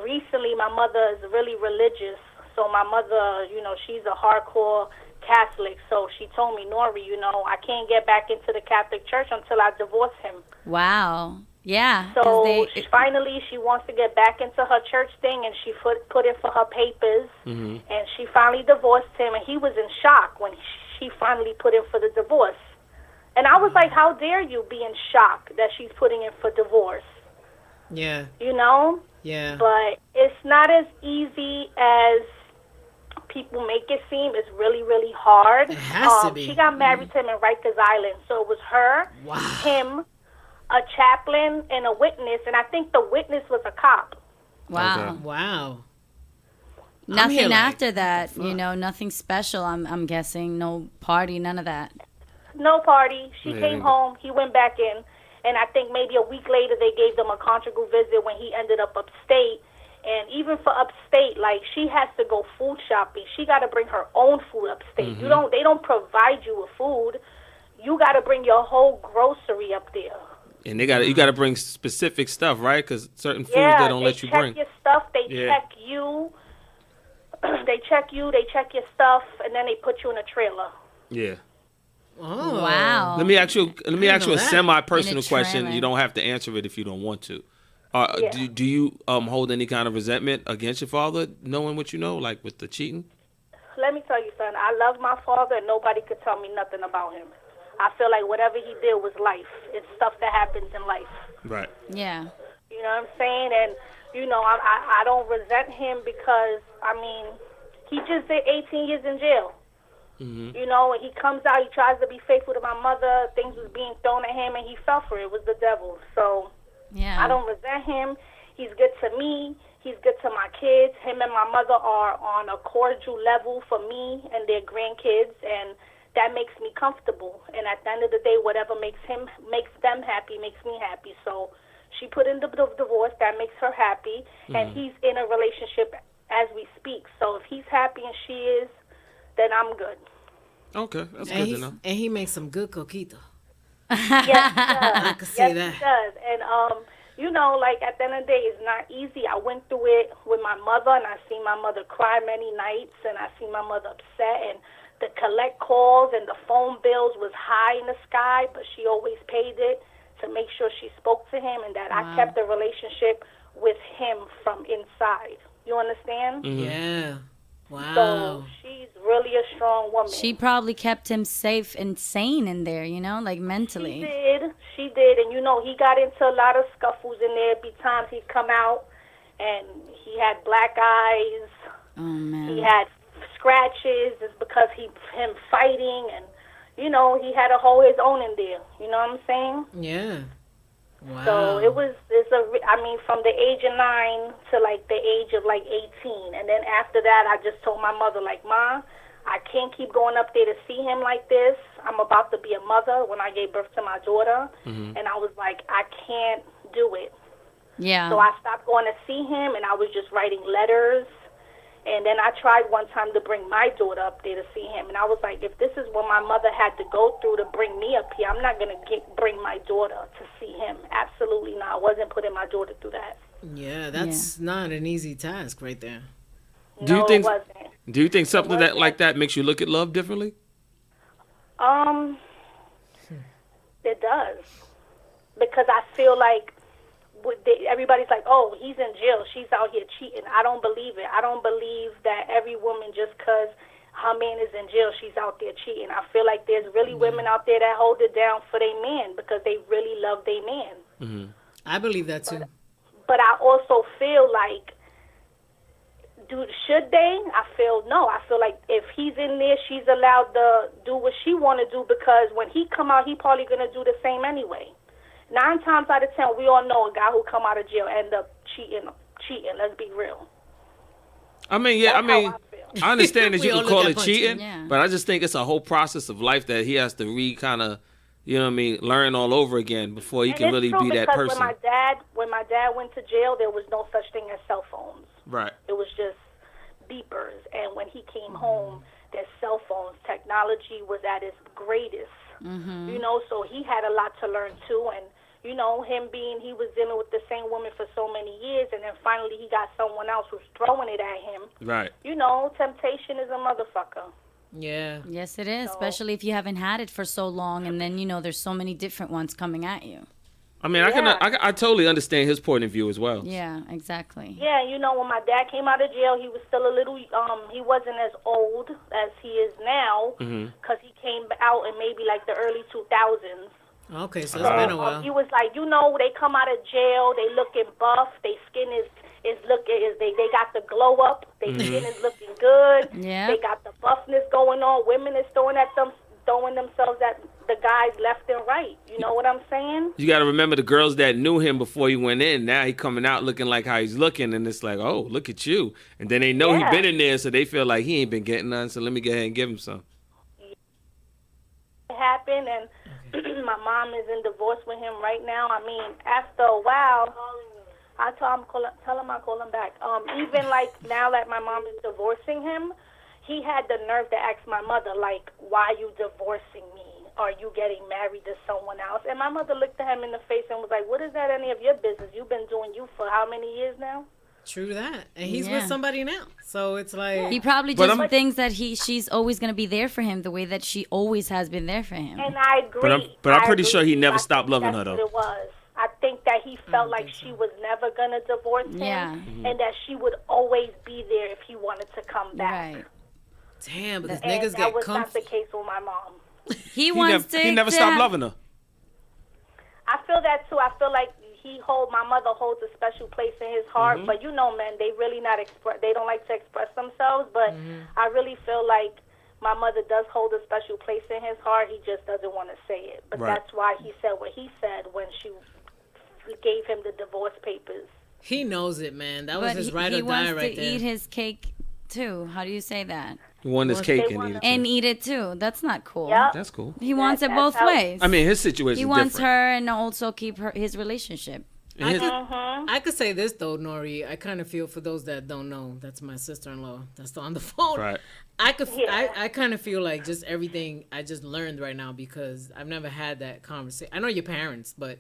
recently, my mother is really religious. So my mother, she's a hardcore Catholic. So she told me, Nori, I can't get back into the Catholic Church until I divorce him. Wow. Yeah. 'cause So finally, she wants to get back into her church thing, and she put in for her papers. Mm-hmm. And she finally divorced him, and he was in shock when she finally put in for the divorce. And I was like, how dare you be in shock that she's putting in for divorce? Yeah. Yeah. But it's not as easy as people make it seem. It's really, really hard. It has to be. She got married to him in Rikers Island, so it was her, him, a chaplain, and a witness, and I think the witness was a cop. Wow. Okay. Wow. Nothing after that, nothing special, I'm guessing. No party, none of that. No party. She Yeah. came home. He went back in, and I think maybe a week later they gave them a conjugal visit when he ended up upstate. And even for upstate, like, she has to go food shopping. She got to bring her own food upstate. Mm-hmm. They don't provide you with food. You got to bring your whole grocery up there. And you got to bring specific stuff, right? Because certain foods Yeah, they don't let you bring. They check your stuff. They Yeah. check you. They check your stuff, and then they put you in a trailer. Yeah. Oh. Wow. Let me ask you a know that. semi-personal In a question. trailer. You don't have to answer it if you don't want to. Yeah. Do you hold any kind of resentment against your father, knowing what you know, like with the cheating? Let me tell you, son, I love my father, and nobody could tell me nothing about him. I feel like whatever he did was life. It's stuff that happens in life. Right. Yeah. You know what I'm saying? And, I don't resent him because, he just did 18 years in jail. Mm-hmm. When he comes out, he tries to be faithful to my mother. Things was being thrown at him, and he fell for it. It was the devil. So Yeah. I don't resent him. He's good to me. He's good to my kids. Him and my mother are on a cordial level for me and their grandkids, and that makes me comfortable. And at the end of the day, whatever makes them happy makes me happy. So she put in the divorce. That makes her happy, and he's in a relationship as we speak. So if he's happy and she is, then I'm good. Okay, that's And good he, to know. and he makes some good coquito. Yes, he does. I can see Yes, that. he does. And like at the end of the day, it's not easy. I went through it with my mother, and I seen my mother cry many nights, and I seen my mother upset, and the collect calls and the phone bills was high in the sky, but she always paid it to make sure she spoke to him, and that I kept the relationship with him from inside. You understand? Yeah. Wow. So she's really a strong woman. She probably kept him safe and sane in there, you know, like mentally. She did, and you know, he got into a lot of scuffles in there. Be times he'd come out, and he had black eyes. Oh man. He had scratches. It's because him fighting, and you know, he had to hold his own in there. You know what I'm saying? Yeah. Wow. So I mean, from the age of 9 to like the age of like 18. And then after that, I just told my mother, like, Ma, I can't keep going up there to see him like this. I'm about to be a mother when I gave birth to my daughter. Mm-hmm. And I was like, I can't do it. Yeah. So I stopped going to see him, and I was just writing letters. And then I tried one time to bring my daughter up there to see him. And I was like, if this is what my mother had to go through to bring me up here, I'm not going to bring my daughter to see him. Absolutely not. I wasn't putting my daughter through that. Yeah, that's not an easy task right there. Do you No, think? it wasn't. Do you think something like that makes you look at love differently? It does. Because I feel like everybody's like, oh, he's in jail, she's out here cheating. I don't believe it. I don't believe that every woman, just because her man is in jail, she's out there cheating. I feel like there's really women out there that hold it down for their man because they really love their man. Mm-hmm. I believe that too. But I also feel like, should they? I feel no. I feel like if he's in there, she's allowed to do what she want to do, because when he come out, he probably going to do the same anyway. 9 times out of 10, we all know a guy who come out of jail end up cheating. Let's be real. I mean, yeah. That's I mean, how I feel. I understand that We you all can look call at it punching. cheating, Yeah. but I just think it's a whole process of life that he has to kind of, you know what I mean, learn all over again before he And can it's really true be that because person. when my dad went to jail, there was no such thing as cell phones. Right. It was just beepers. And when he came home, there's cell phones. Technology was at its greatest. Mm-hmm. You know, so he had a lot to learn too. And you know, he was dealing with the same woman for so many years, and then finally he got someone else who's throwing it at him. Right. You know, temptation is a motherfucker. Yeah. Yes, it is, especially if you haven't had it for so long, and then, you know, there's so many different ones coming at you. I mean, I totally understand his point of view as well. Yeah, exactly. Yeah, you know, when my dad came out of jail, he was still a little, he wasn't as old as he is now, because he came out in maybe like the early 2000s. Okay, so it's been a while. He was like, you know, they come out of jail, they looking buff, their skin they got the glow up, their skin is looking good, Yeah. they got the buffness going on. Women is throwing themselves at the guys left and right. You know what I'm saying? You got to remember the girls that knew him before he went in. Now he coming out looking like how he's looking, and it's like, oh, look at you. And then they know he been in there, so they feel like he ain't been getting none. So let me go ahead and give him some. It happened, and my mom is in divorce with him right now. I mean, after a while, I tell him I call him back. Even like now that my mom is divorcing him, he had the nerve to ask my mother, like, why are you divorcing me? Are you getting married to someone else? And my mother looked at him in the face and was like, what is that any of your business? You've been doing you for how many years now? True that. And he's Yeah. with somebody now. So it's like... He probably But just I'm- thinks that she's always going to be there for him the way that she always has been there for him. And I agree. But I'm I pretty agree. sure he never I stopped think loving that's her, what though. It was. I think that he felt like she was never going to divorce him, Yeah. and that she would always be there if he wanted to come back. Right. Damn, because And niggas that get was not comfy. the case with my mom. He wants He never stopped loving her. I feel that too. I feel like my mother holds a special place in his heart. But you know, men, they really they don't like to express themselves. But I really feel like my mother does hold a special place in his heart. He just doesn't want to say it. But Right. that's why he said what he said when she gave him the divorce papers. He knows it, man. That was But his ride he or wants die right to there. eat his cake too. How do you say that? He wanted his cake and eat it. And eat it too. That's not cool. Yeah. That's cool. He wants it That's both how- ways. I mean, his situation he is wants different. her and also keep his relationship. And his- I could say this though, Nori. I kind of feel for those that don't know. That's my sister-in-law. That's on the phone. Right. I kind of feel like just everything I just learned right now because I've never had that conversation. I know your parents, but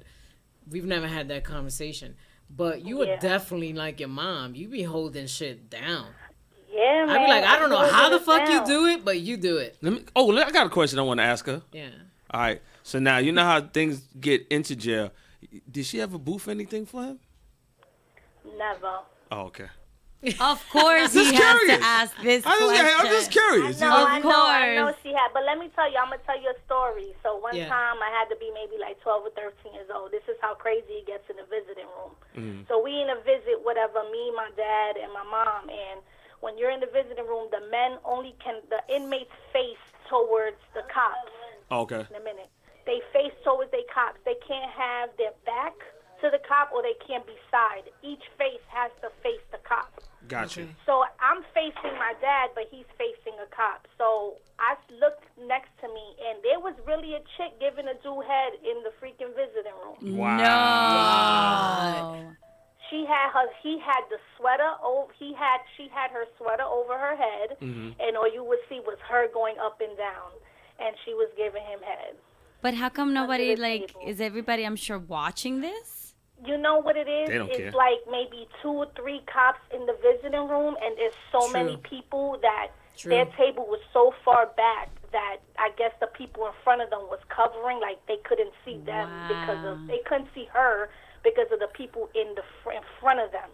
we've never had that conversation. But you were definitely like your mom. You be holding shit down. Yeah, man. I'd be like, I don't know how the Holding it fuck you down. do it, but you do it. I got a question I want to ask her. Yeah. All right. So now, you know how things get into jail. Did she ever boof anything for him? Never. Oh, okay. Of course, Just he has curious. to ask this I'm just question. curious. I You know, know? I Of know, I know course. she had. But let me tell you, I'm gonna tell you a story. So one Yeah. time I had to be maybe like 12 or 13 years old. This is how crazy it gets in the visiting room. Mm-hmm. So we in a visit, whatever, me, my dad, and my mom. And when you're in the visiting room, the inmates face towards the cops. Okay. In a minute, they face towards the cops. They can't have their back to the cop, or they can't be side. Each face has to face the cop. Gotcha. Okay. So I'm facing my dad, but he's facing a cop. So I looked next to me, and there was really a chick giving a dude head in the freaking visiting room. Wow. No. He had the sweater over. She had her sweater over her head, and all you would see was her going up and down, and she was giving him head. But how come nobody, the like, table. is everybody, I'm sure, watching this? You know what it is? They don't It's care. like maybe 2 or 3 cops in the visiting room, and there's so True. many people that True. their table was so far back that I guess the people in front of them was covering, like they couldn't see them they couldn't see her because of the people in front of them.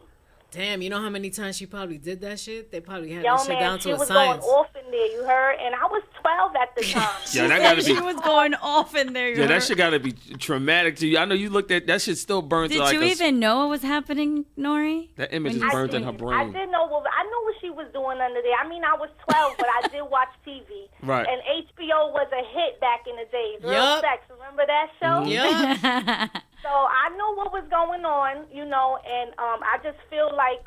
Damn, you know how many times she probably did that shit? They probably had Yo, that shit man, down she to a was science. going off in there, you heard? And I was 12 at the time. Yeah, that gotta She be. was going off in there. Yeah, that shit gotta be traumatic to you. I know you looked at that shit still burns Did like you even know what was happening, Nori? that image is when you burnt in her I brain. did know I knew what she was doing under there. I mean, I was 12, but I did watch TV. Right. And HBO was a hit back in the days. Real Yup. Sex, remember that show? Yeah. So I knew what was going on, you know, and I just feel like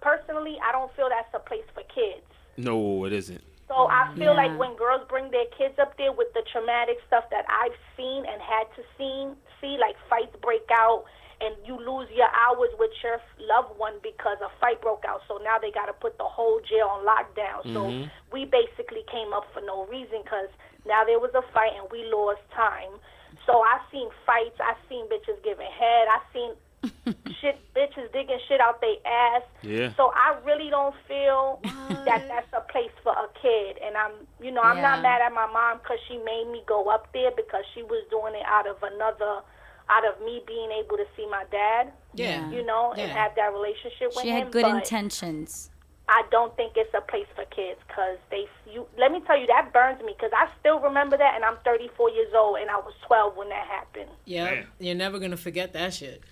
personally, I don't feel that's a place for kids. No, it isn't. So I feel Yeah. like when girls bring their kids up there with the traumatic stuff that I've seen and had to see, like fights break out and you lose your hours with your loved one because a fight broke out. So now they got to put the whole jail on lockdown. So we basically came up for no reason because now there was a fight and we lost time. So I seen fights. I seen bitches giving head. I seen bitches digging shit out their ass. Yeah. So I really don't feel that that's a place for a kid. And I'm not Yeah. mad at my mom because she made me go up there because she was doing it out of me being able to see my dad, Yeah. and Yeah. have that relationship with She him. had good but intentions. I don't think it's a place for kids because let me tell you, that burns me because I still remember that, and I'm 34 years old, and I was 12 when that happened. Yeah. Damn. You're never going to forget that shit.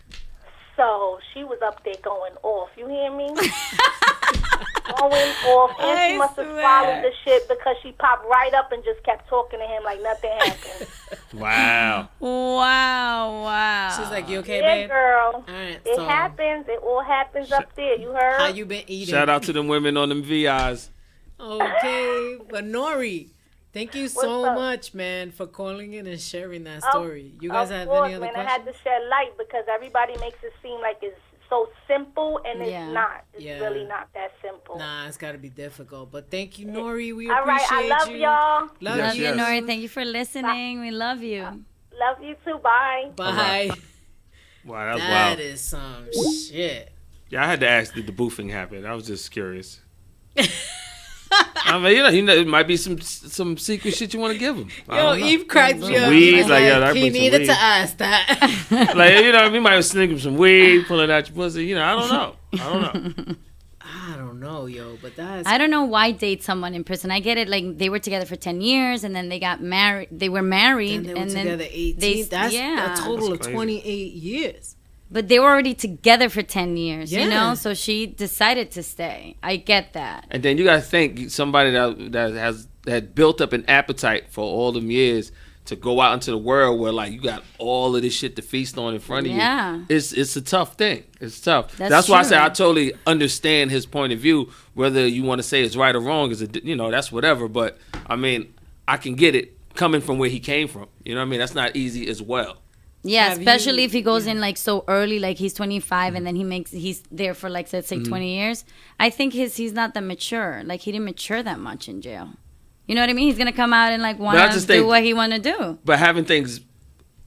So she was up there going off. You hear me? Going off. And I she must have swear. swallowed the shit because she popped right up and just kept talking to him like nothing happened. Wow. Wow. She's like, you okay, Yeah, babe? girl. All right. It So, happens. It all happens up there. You heard? how you been eating? Shout out to them women on them VIs. Okay. But Nori, thank you so up? much, man, for calling in and sharing that Of- story. You guys of have course, any other man, questions? I had to shed light because everybody makes it seem like it's so simple, and it's Yeah. not. It's Yeah. really not that simple. Nah, it's got to be difficult. But thank you, Nori. We All right, appreciate I love you. y'all. Love Yes, Love you, yes. Nori. Thank you for listening. We love you. Love you too. Bye. Bye. Wow, that's That wild. is some shit. Yeah, I had to ask, did the boofing happen? I was just curious. I mean, you know, it might be some secret shit you want to give him. I Yo, don't know. Eve cracked me up. Weed, He was like, yeah, that he brings some needed weed. to ask that. Like, you know, we might sneak him some weed, pull it out your pussy. You know, I don't know. I don't know, yo, but that's I don't know why date someone in prison. I get it. Like they were together for 10 years and then they got married. They were married and they were and together then 18. That's yeah. a total of That's crazy. 28 years. But they were already together for 10 years, you Yeah. know? So she decided to stay. I get that. And then you got to think somebody that had built up an appetite for all them years to go out into the world where like you got all of this shit to feast on in front of Yeah. you. It's a tough thing. It's tough. That's why I true. say I totally understand his point of view. Whether you want to say it's right or wrong is that's whatever. But I mean, I can get it coming from where he came from. You know what I mean? That's not easy as well. Yeah, Have especially you- if he goes in like so early, like he's 25 and then he's there for like, let's say 20 years. I think he's not that mature. Like he didn't mature that much in jail. You know what I mean? He's going to come out and like want I to just do think- what he want to do. But having things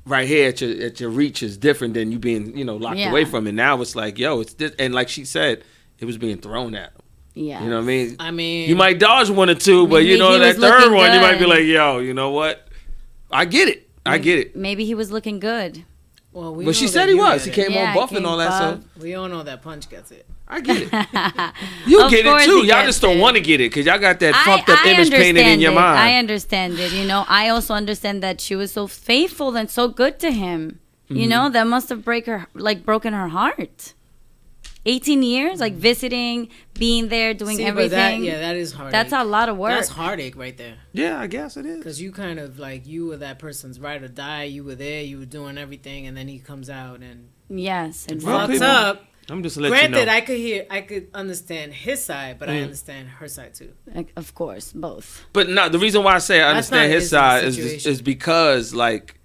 right here at your reach is different than you being locked Yeah. away from it. Now it's like, yo, it's this, and like she said, it was being thrown at him. Yeah. You know what I mean? I mean, You might dodge one or two, but Maybe he that was third looking one, you might be good. like, yo, you know what? I get it. I get it. Maybe he was looking good. Well, we But know she that said he you was. get He it. came Yeah, on buff and came all that. buff. So We all know that Punch gets it. I get it. You Of get it course too. he Y'all gets just don't it. want to get it because y'all got that fucked up image painted in understand your it. mind. I understand it. You know, I also understand that she was so faithful and so good to him. You know, that must have broken her heart. 18 years, like visiting, being there, doing See, but everything. that is hard. That's a lot of work. That's heartache right there. Yeah, I guess it is. Because you kind of like, you were that person's ride or die. You were there, you were doing everything, and then he comes out and Yes, Well, fucks people- up. I'm just letting Granted, you know. I could understand his side, but I understand her side too. like, of course, both. But no, the reason why I say I That's understand not his his side situation. is because like,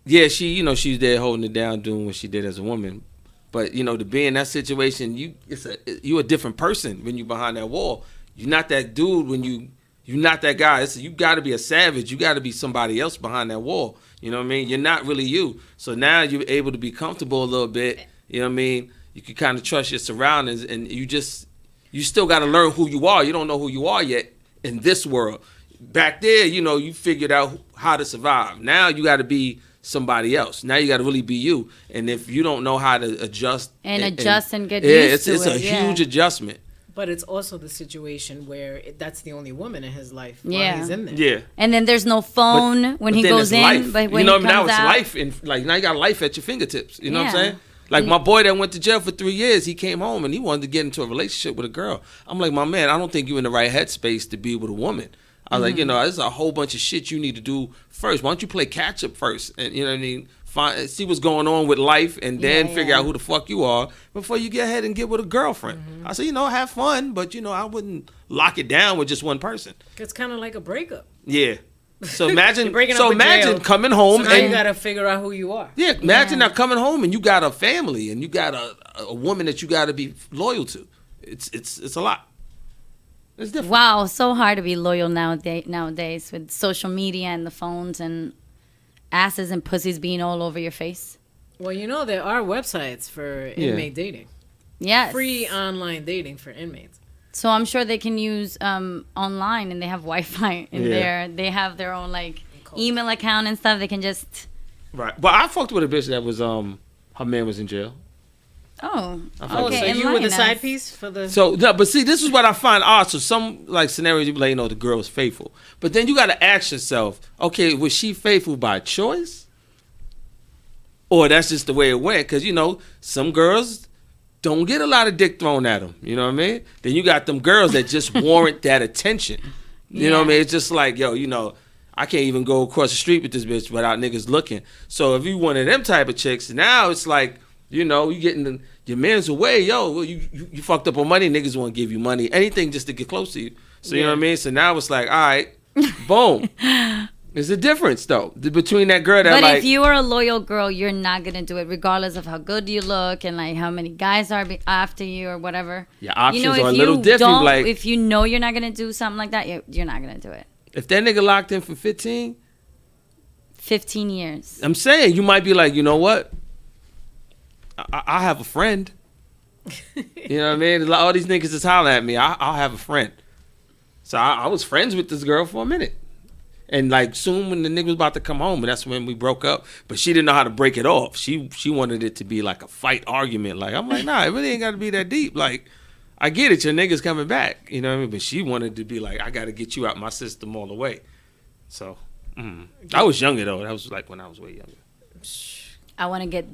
yeah, she's there holding it down, doing what she did as a woman. But to be in that situation, you're a different person when you're behind that wall. You're not that dude when you're not that guy. You got to be a savage. You got to be somebody else behind that wall. You know what I mean? You're not really you. So now you're able to be comfortable a little bit. You know what I mean? You can kind of trust your surroundings, and you still got to learn who you are. You don't know who you are yet in this world. Back there, you figured out how to survive. Now you got to be somebody else. Now you got to really be you. And if you don't know how to adjust And get yeah, used to it's it. a huge adjustment. But it's also the situation where that's the only woman in his life Yeah. while he's in there. Yeah. And then there's no phone when he then goes it's life. in, but when now he comes it's out, life, and like now you got life at your fingertips. You know what I'm Yeah. saying? Like my boy that went to jail for 3 years, he came home and he wanted to get into a relationship with a girl. I'm like, my man, I don't think you're in the right headspace to be with a woman. I was like, there's a whole bunch of shit you need to do first. Why don't you play catch up first? And you know what I mean? See what's going on with life, and then figure out who the fuck you are before you get ahead and get with a girlfriend. I said, have fun, but I wouldn't lock it down with just one person. It's kind of like a breakup. Yeah. So imagine, You're breaking up in jail. coming home So now you and gotta figure out who you are. yeah, imagine now coming home and you got a family and you got a woman that you got to be loyal to. It's a lot. It's different. wow, so hard to be loyal nowadays with social media and the phones and asses and pussies being all over your face. Well, there are websites for inmate dating. Yes. Free online dating for inmates. So I'm sure they can use online, and they have Wi-Fi in Yeah. there. They have their own email account and stuff. They can just Right. But I fucked with a bitch that was her man was in jail. oh Oh, okay. so you were the enlighten side us. piece for the. So no, but see, this is what I find odd. So some scenarios you be like, the girl is faithful, but then you got to ask yourself, okay, was she faithful by choice, or that's just the way it went? Because some girls don't get a lot of dick thrown at them. You know what I mean? Then you got them girls that just warrant that attention. You know what I mean? It's just like, I can't even go across the street with this bitch without niggas looking. So if you one of them type of chicks, now it's like, you getting your man's away, you fucked up on money, niggas want to give you money, anything just to get close to you. So you know what I mean? So now it's like, all right, boom. There's a difference though between that girl that But if you are a loyal girl, you're not gonna do it, regardless of how good you look and how many guys are after you or whatever. your options if are a little you different. don't- Like if you know you're not gonna do something like that, you're not gonna do it. if that nigga locked in for 15, 15 years. I'm saying you might be like, you know what? I have a friend. You know what I mean? All these niggas is hollering at me. I'll have a friend. So I was friends with this girl for a minute. And soon when the nigga was about to come home, and that's when we broke up. But she didn't know how to break it off. She wanted it to be like a fight argument. I'm like, nah, it really ain't got to be that deep. I get it, your nigga's coming back. You know what I mean? But she wanted to be like, I got to get you out my system all the way. So I was younger though. That was when I was way younger. I want to get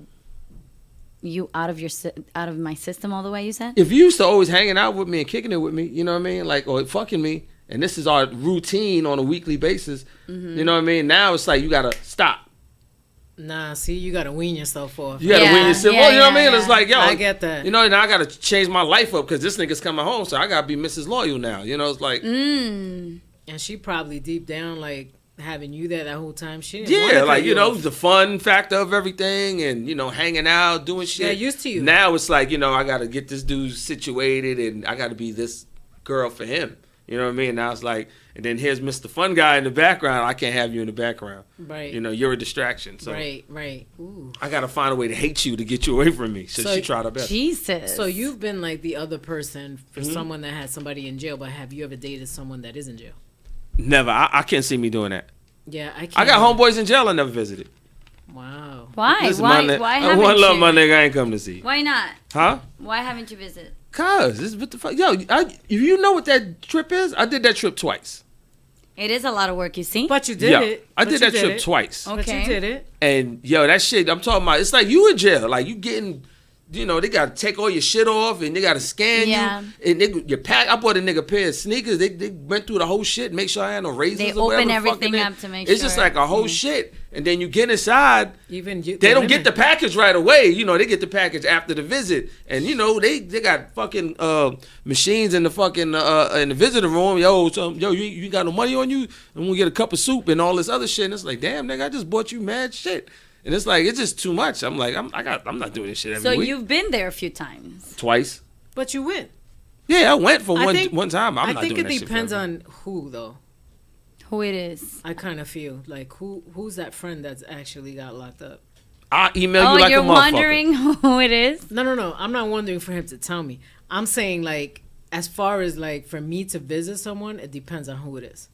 you out of my system all the way. You said. If you used to always hanging out with me and kicking it with me, you know what I mean? Or fucking me, and this is our routine on a weekly basis, you know what I mean? Now it's like you got to stop. Nah, see, you gotta wean yourself off. You got to win yourself. You know what I mean? It's like, yo. I get that. Now I got to change my life up because this nigga's coming home, so I got to be Mrs. Loyal now. It's like. And she probably deep down having you there that whole time. She didn't Yeah, wanna cut you off. the fun factor of everything and, hanging out, doing shit. Got used to you. Now it's like, I got to get this dude situated and I got to be this girl for him. You know what I mean? Now it's like, and then here's Mr. Fun Guy in the background. I can't have you in the background. Right. You're a distraction. So Right. Ooh. I got to find a way to hate you to get you away from me. So she tried her best. Jesus. So you've been the other person for someone that had somebody in jail, but have you ever dated someone that is in jail? Never. I can't see me doing that. Yeah, I can't. I got homeboys in jail I never visited. Wow. Why? Listen, Why? my nigga, Why I haven't want love, you? my nigga. I ain't come to see. Why not? Huh? Why haven't you visited? Cause this what the fuck, yo. You know what that trip is? I did that trip twice. It is a lot of work, you see. But you did it. I But did you that trip it. twice. Okay. But you did it. And yo, that shit I'm talking about, it's like you in jail. Like you getting, you know, they gotta take all your shit off and they gotta scan Yeah. you. And your pack. I bought a nigga a pair of sneakers. They went through the whole shit, make sure I had no razors. They or whatever open the fuck everything in there. up to make It's just sure. like a whole shit. And then you get inside. Even you. They don't get the package right away. You know, they get the package after the visit. And you know, they got fucking machines in the fucking in the visitor room. Yo, you got no money on you? And we get a cup of soup and all this other shit. And it's like, damn, nigga, I just bought you mad shit. And it's like, it's just too much. I'm like, I'm not doing this shit every So week. you've been there a few times. Twice. But you went. Yeah, I went for I one think- one time. I'm I not think doing it that shit depends forever. on who though. Who it is? I kind of feel like who's that friend that's actually got locked up. I email Oh, you like you're a motherfucker. wondering who it is? No. I'm not wondering for him to tell me. I'm saying like as far as like for me to visit someone, it depends on who it is.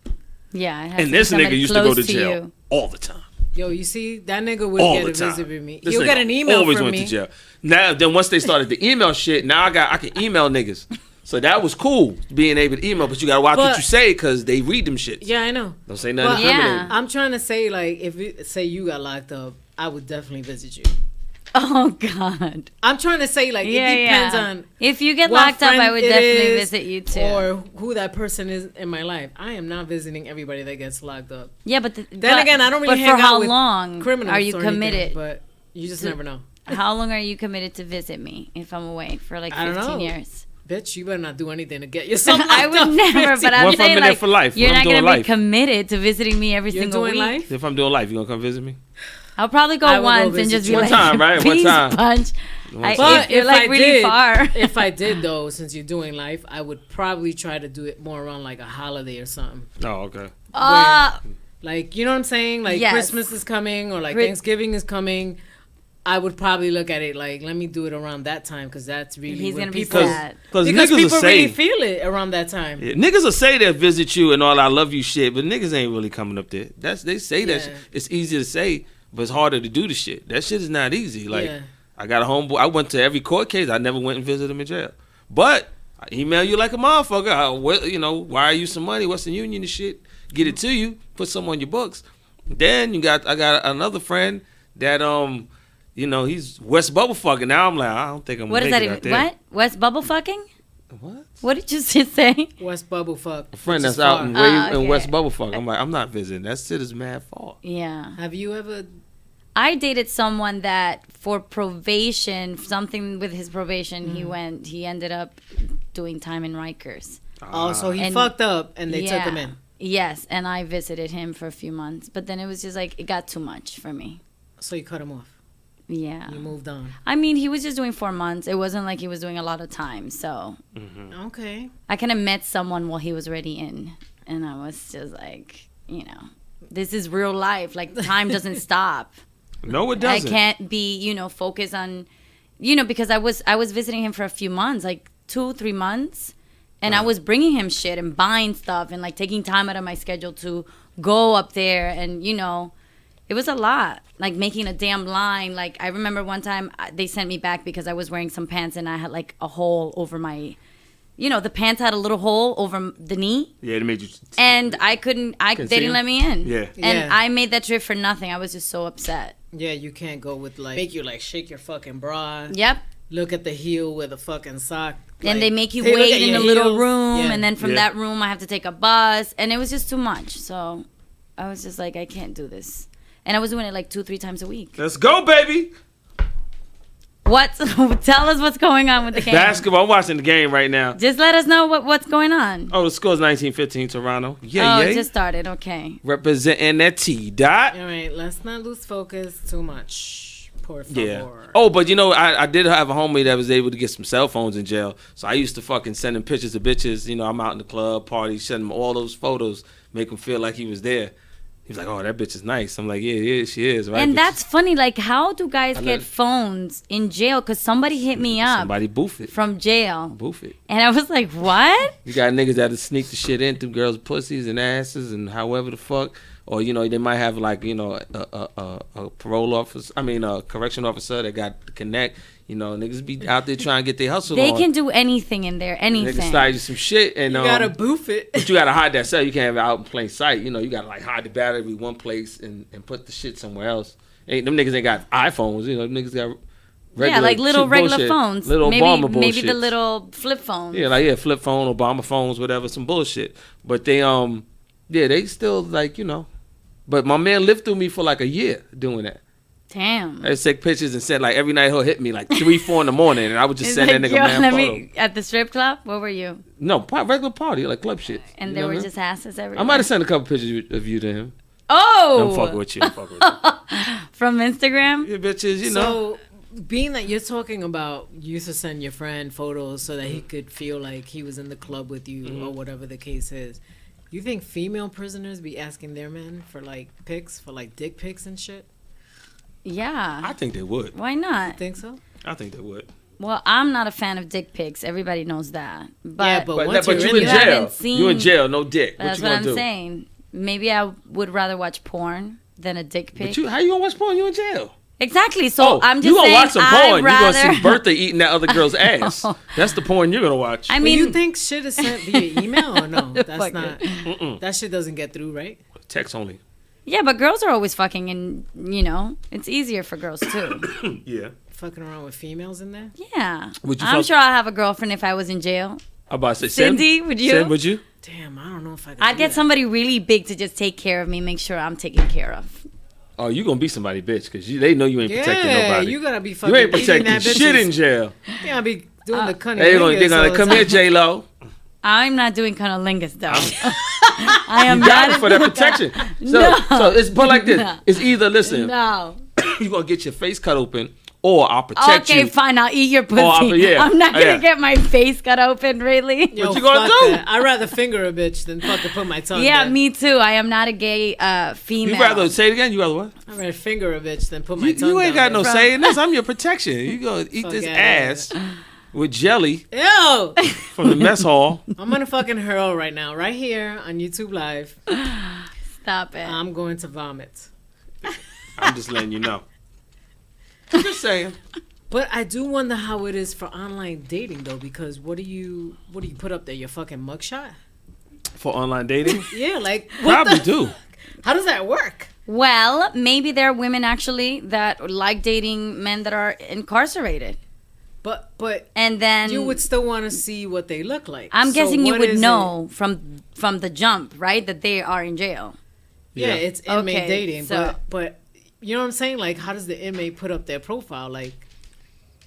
Yeah. It has And to be this nigga somebody used to go close to jail you. all the time. Yo, you see that nigga would All get the a time. visit with me. This He'll nigga get an email always from went me. to jail. Now, then once they started the email shit, now I can email niggas. So that was cool, being able to email, but you gotta watch what But- you say because they read them shits. Yeah, I know. Don't say nothing But Yeah. incriminating. I'm trying to say like if it, say you got locked up, I would definitely visit you. Oh God. I'm trying to say like Yeah, it depends yeah. on If you get what locked up, I friend would it definitely is visit you too. or who that person is in my life. I am not visiting everybody that gets locked up. Yeah, but Then again, I don't really But hang for out how with long criminals are you or anything, committed? but you just to- never know. How long are you committed to visit me if I'm away for like I don't 15 know. years? Bitch, you better not do anything to get yourself locked I up. would never, but I'm What if I'm saying in there like for life? you're What not I'm doing gonna be life? committed to visiting me every You're single doing week. life? If I'm doing life, you gonna come visit me? I'll probably go I will go once and visit just you. be One like, time, right? One peace time. punch. One But you're if like I really did, far. if I did though, since you're doing life, I would probably try to do it more around like a holiday or something. Oh, okay. Like, you know what I'm saying? Like Yes. Christmas is coming or like Chri- Thanksgiving is coming. I would probably look at it like, let me do it around that time because that's really He's when gonna be people, sad. Because because niggas will people say, really feel it around that time. yeah, niggas will say they'll visit you and all I love you shit, but niggas ain't really coming up there. They say that Yeah. shit. It's easy to say, but it's harder to do the shit. That shit is not easy. Like Yeah. I got a homeboy. I went to every court case. I never went and visited him in jail. But I email you like a motherfucker. You know, wire you some money, Western Union and shit. Get it to you. Put some on your books. Then I got another friend that you know, he's West Bubble fucking. Now I'm like, I don't think I'm What gonna is make that it even? out there. What? West bubble fucking? What? What did you just say? West Bubble fuck. A friend which is that's out far. in, okay. in West Bubblefuck. I'm like, I'm not visiting. That shit is mad far. Yeah. Have you ever? I dated someone that for probation, something with his probation, he ended up doing time in Rikers. Oh, so he And- fucked up and they took him in. Yes, and I visited him for a few months, but then it was just like it got too much for me. So you cut him off. Yeah. You moved on. I mean, he was just doing 4 months. It wasn't like he was doing a lot of time. So Okay. I kind of met someone while he was already in. And I was just like, you know, this is real life. Like, time doesn't stop. No, it doesn't. I can't be, you know, focused on, you know, because I was visiting him for a few months, like 2-3 months. And I was bringing him shit and buying stuff and, like, taking time out of my schedule to go up there. And, you know, it was a lot. Like, making a damn line. Like, I remember one time they sent me back because I was wearing some pants and I had, like, a hole over my, you know, the pants had a little hole over the knee. Yeah, it made you. And I couldn't, they see didn't him? let me in. Yeah. And Yeah. I made that trip for nothing. I was just so upset. Yeah, you can't go with like make you like shake your fucking bra. Yep. Look at the heel with a fucking sock. And they make you hey, look wait at in a your little heels. room, Yeah. and then from Yeah. that room I have to take a bus, and it was just too much. So I was just like, I can't do this. And I was doing it like 2-3 times a week. Let's go, baby. What? Tell us what's going on with the game. Basketball. I'm watching the game right now. Just let us know what's going on. Oh, the score's 19-15 Toronto. Yeah, Oh, yeah. it just started. Okay. Representing that T dot. All right, let's not lose focus too much. Por favor. Yeah. Oh, but you know, I did have a homie that was able to get some cell phones in jail. So I used to fucking send him pictures of bitches. You know, I'm out in the club, party, send him all those photos, make him feel like he was there. He was like, oh, that bitch is nice. I'm like, yeah, she is. Right? And bitch? that's funny. Like, how do guys I get let- phones in jail? Because somebody hit me up Somebody boof it. from jail. Boof it. And I was like, what? You got niggas that sneak the shit in through girls' pussies and asses and however the fuck. or they might have like a parole officer. I mean, a correction officer that got to connect. Niggas be out there trying to get their hustle They on. can do anything in there, anything. Niggas start you some shit, and You gotta boof it. but you gotta hide that cell. You can't have it out in plain sight. You gotta like hide the battery one place and put the shit somewhere else. Them niggas ain't got iPhones. Them niggas got regular, like little cheap regular bullshit. phones. Little Obama bullshit. Maybe the little flip phones. Yeah, flip phone, Obama phones, whatever, some bullshit. But they they still like But my man lived through me for like a year doing that. Damn. I take pictures and said like every night he'll hit me like 3, 4 in the morning, and I would just It's send like, that nigga yo, man photo. at the strip club. Where were you? No, regular party, like club shit. And You there know were what I mean? just asses everywhere. I might have sent a couple pictures of you to him. Oh, I'm fucking with you. I'm fucking with you. from Instagram. Yeah, bitches, you know. So, being that you're talking about, you used to send your friend photos so that he could feel like he was in the club with you or whatever the case is. You think female prisoners be asking their men for like pics, for like dick pics and shit? Yeah. I think they would. Why not? Think so? I think they would. Well, I'm not a fan of dick pics. Everybody knows that. But, Yeah, but once But you're you in in there- You jail. haven't seen- You in jail, no dick. that's you what gonna I'm do? saying. Maybe I would rather watch porn than a dick pic. But how you gonna watch porn? You in jail. Exactly. So I'm just you gonna saying. watch some porn. I'd You gonna see rather. Bertha eating that other girl's ass. That's the porn you're gonna watch. I But mean, you think shit is sent via email or no? That's Fuck not. Mm-mm. That shit doesn't get through, right? Text only. yeah, but girls are always fucking, and it's easier for girls too. Yeah. Fucking around with females in there. Yeah, Would you I'm fuck- sure I'll have a girlfriend if I was in jail. I'm about to say, Cindy, would you? Sim, would you? Damn, I don't know if I could. I'd do get that. somebody really big to just take care of me, make sure I'm taken care of. Oh, you gonna be somebody, bitch, because they know you ain't protecting Yeah, nobody. you gotta be fucking. You ain't eating protecting that shit bitch's- in jail. You gotta be doing the cunning. They're gonna come here, J Lo. I'm not doing cunnilingus though. I am You got not it for that protection. So, No. so it's but like this. No. It's either listen, No. you gonna get your face cut open, or I'll protect Okay, you. fine. I'll eat your pussy. yeah. I'm not gonna Yeah. get my face cut open, really. Yo, What you gonna fuck do? that. I'd rather finger a bitch than fucking put my tongue. Yeah, there. me too. I am not a gay female. You rather say it again? You rather what? I'd rather finger a bitch than put my You, tongue. you ain't got down no say in this. I'm your protection. You gonna eat Fuck this outta ass with jelly there. Ew! from the mess hall. I'm gonna fucking hurl right now, right here on YouTube Live. Stop it. I'm going to vomit. I'm just letting you know. I'm just saying. But I do wonder how it is for online dating though, because what do you put up there? Your fucking mugshot? For online dating, Yeah, like what probably the- do. How does that work? Well, maybe there are women actually that like dating men that are incarcerated, But and then you would still want to see what they look like. I'm So guessing you what would is know from the jump, right? That they are in jail. Yeah, it's inmate Okay, dating, so- but you know what I'm saying? Like, how does the inmate put up their profile? Like,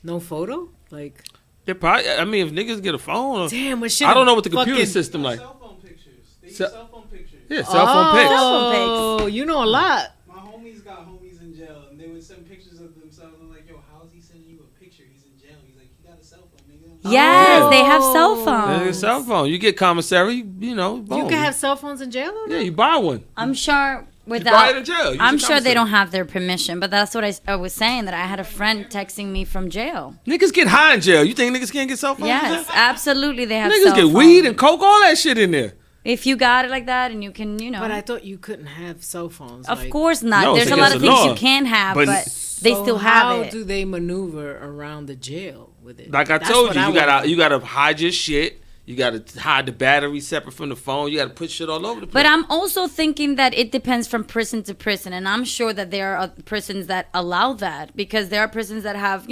no photo? Like, It probably. I mean, if niggas get a phone, damn, what shit? I don't know what the computer fucking- system like. Cell phone pictures. They use Ce- cell phone pictures. Yeah, cell phone pics. Oh, you know a lot. My homies got homies in jail, and they would send pictures of themselves. I'm like, yo, how's he sending you a picture? He's in jail. He's like, he got a cell phone, nigga. Yes, they have cell Oh. phones. Yeah, cell phone. You get commissary, boom. You can have cell phones in jail? Though? Yeah, you buy one. I'm sure buy it without. in jail. Use I'm the sure they commissary. don't have their permission, but that's what I was saying. That I had a friend texting me from jail. Niggas get high in jail. You think niggas can't get cell phones? in Yes, jail? absolutely, they have. Niggas cell get phones. weed and coke, all that shit in there. If you got it like that, and you can, But I thought you couldn't have cell phones. Of like- course not. No, There's it's a lot of against the things law. you can have, But- but they So still have how it. do they maneuver around the jail with it? Like I That's told what you, I you gotta want. hide your shit. You gotta hide the battery separate from the phone. You gotta put shit all over the place. But I'm also thinking that it depends from prison to prison, and I'm sure that there are prisons that allow that because there are prisons that have,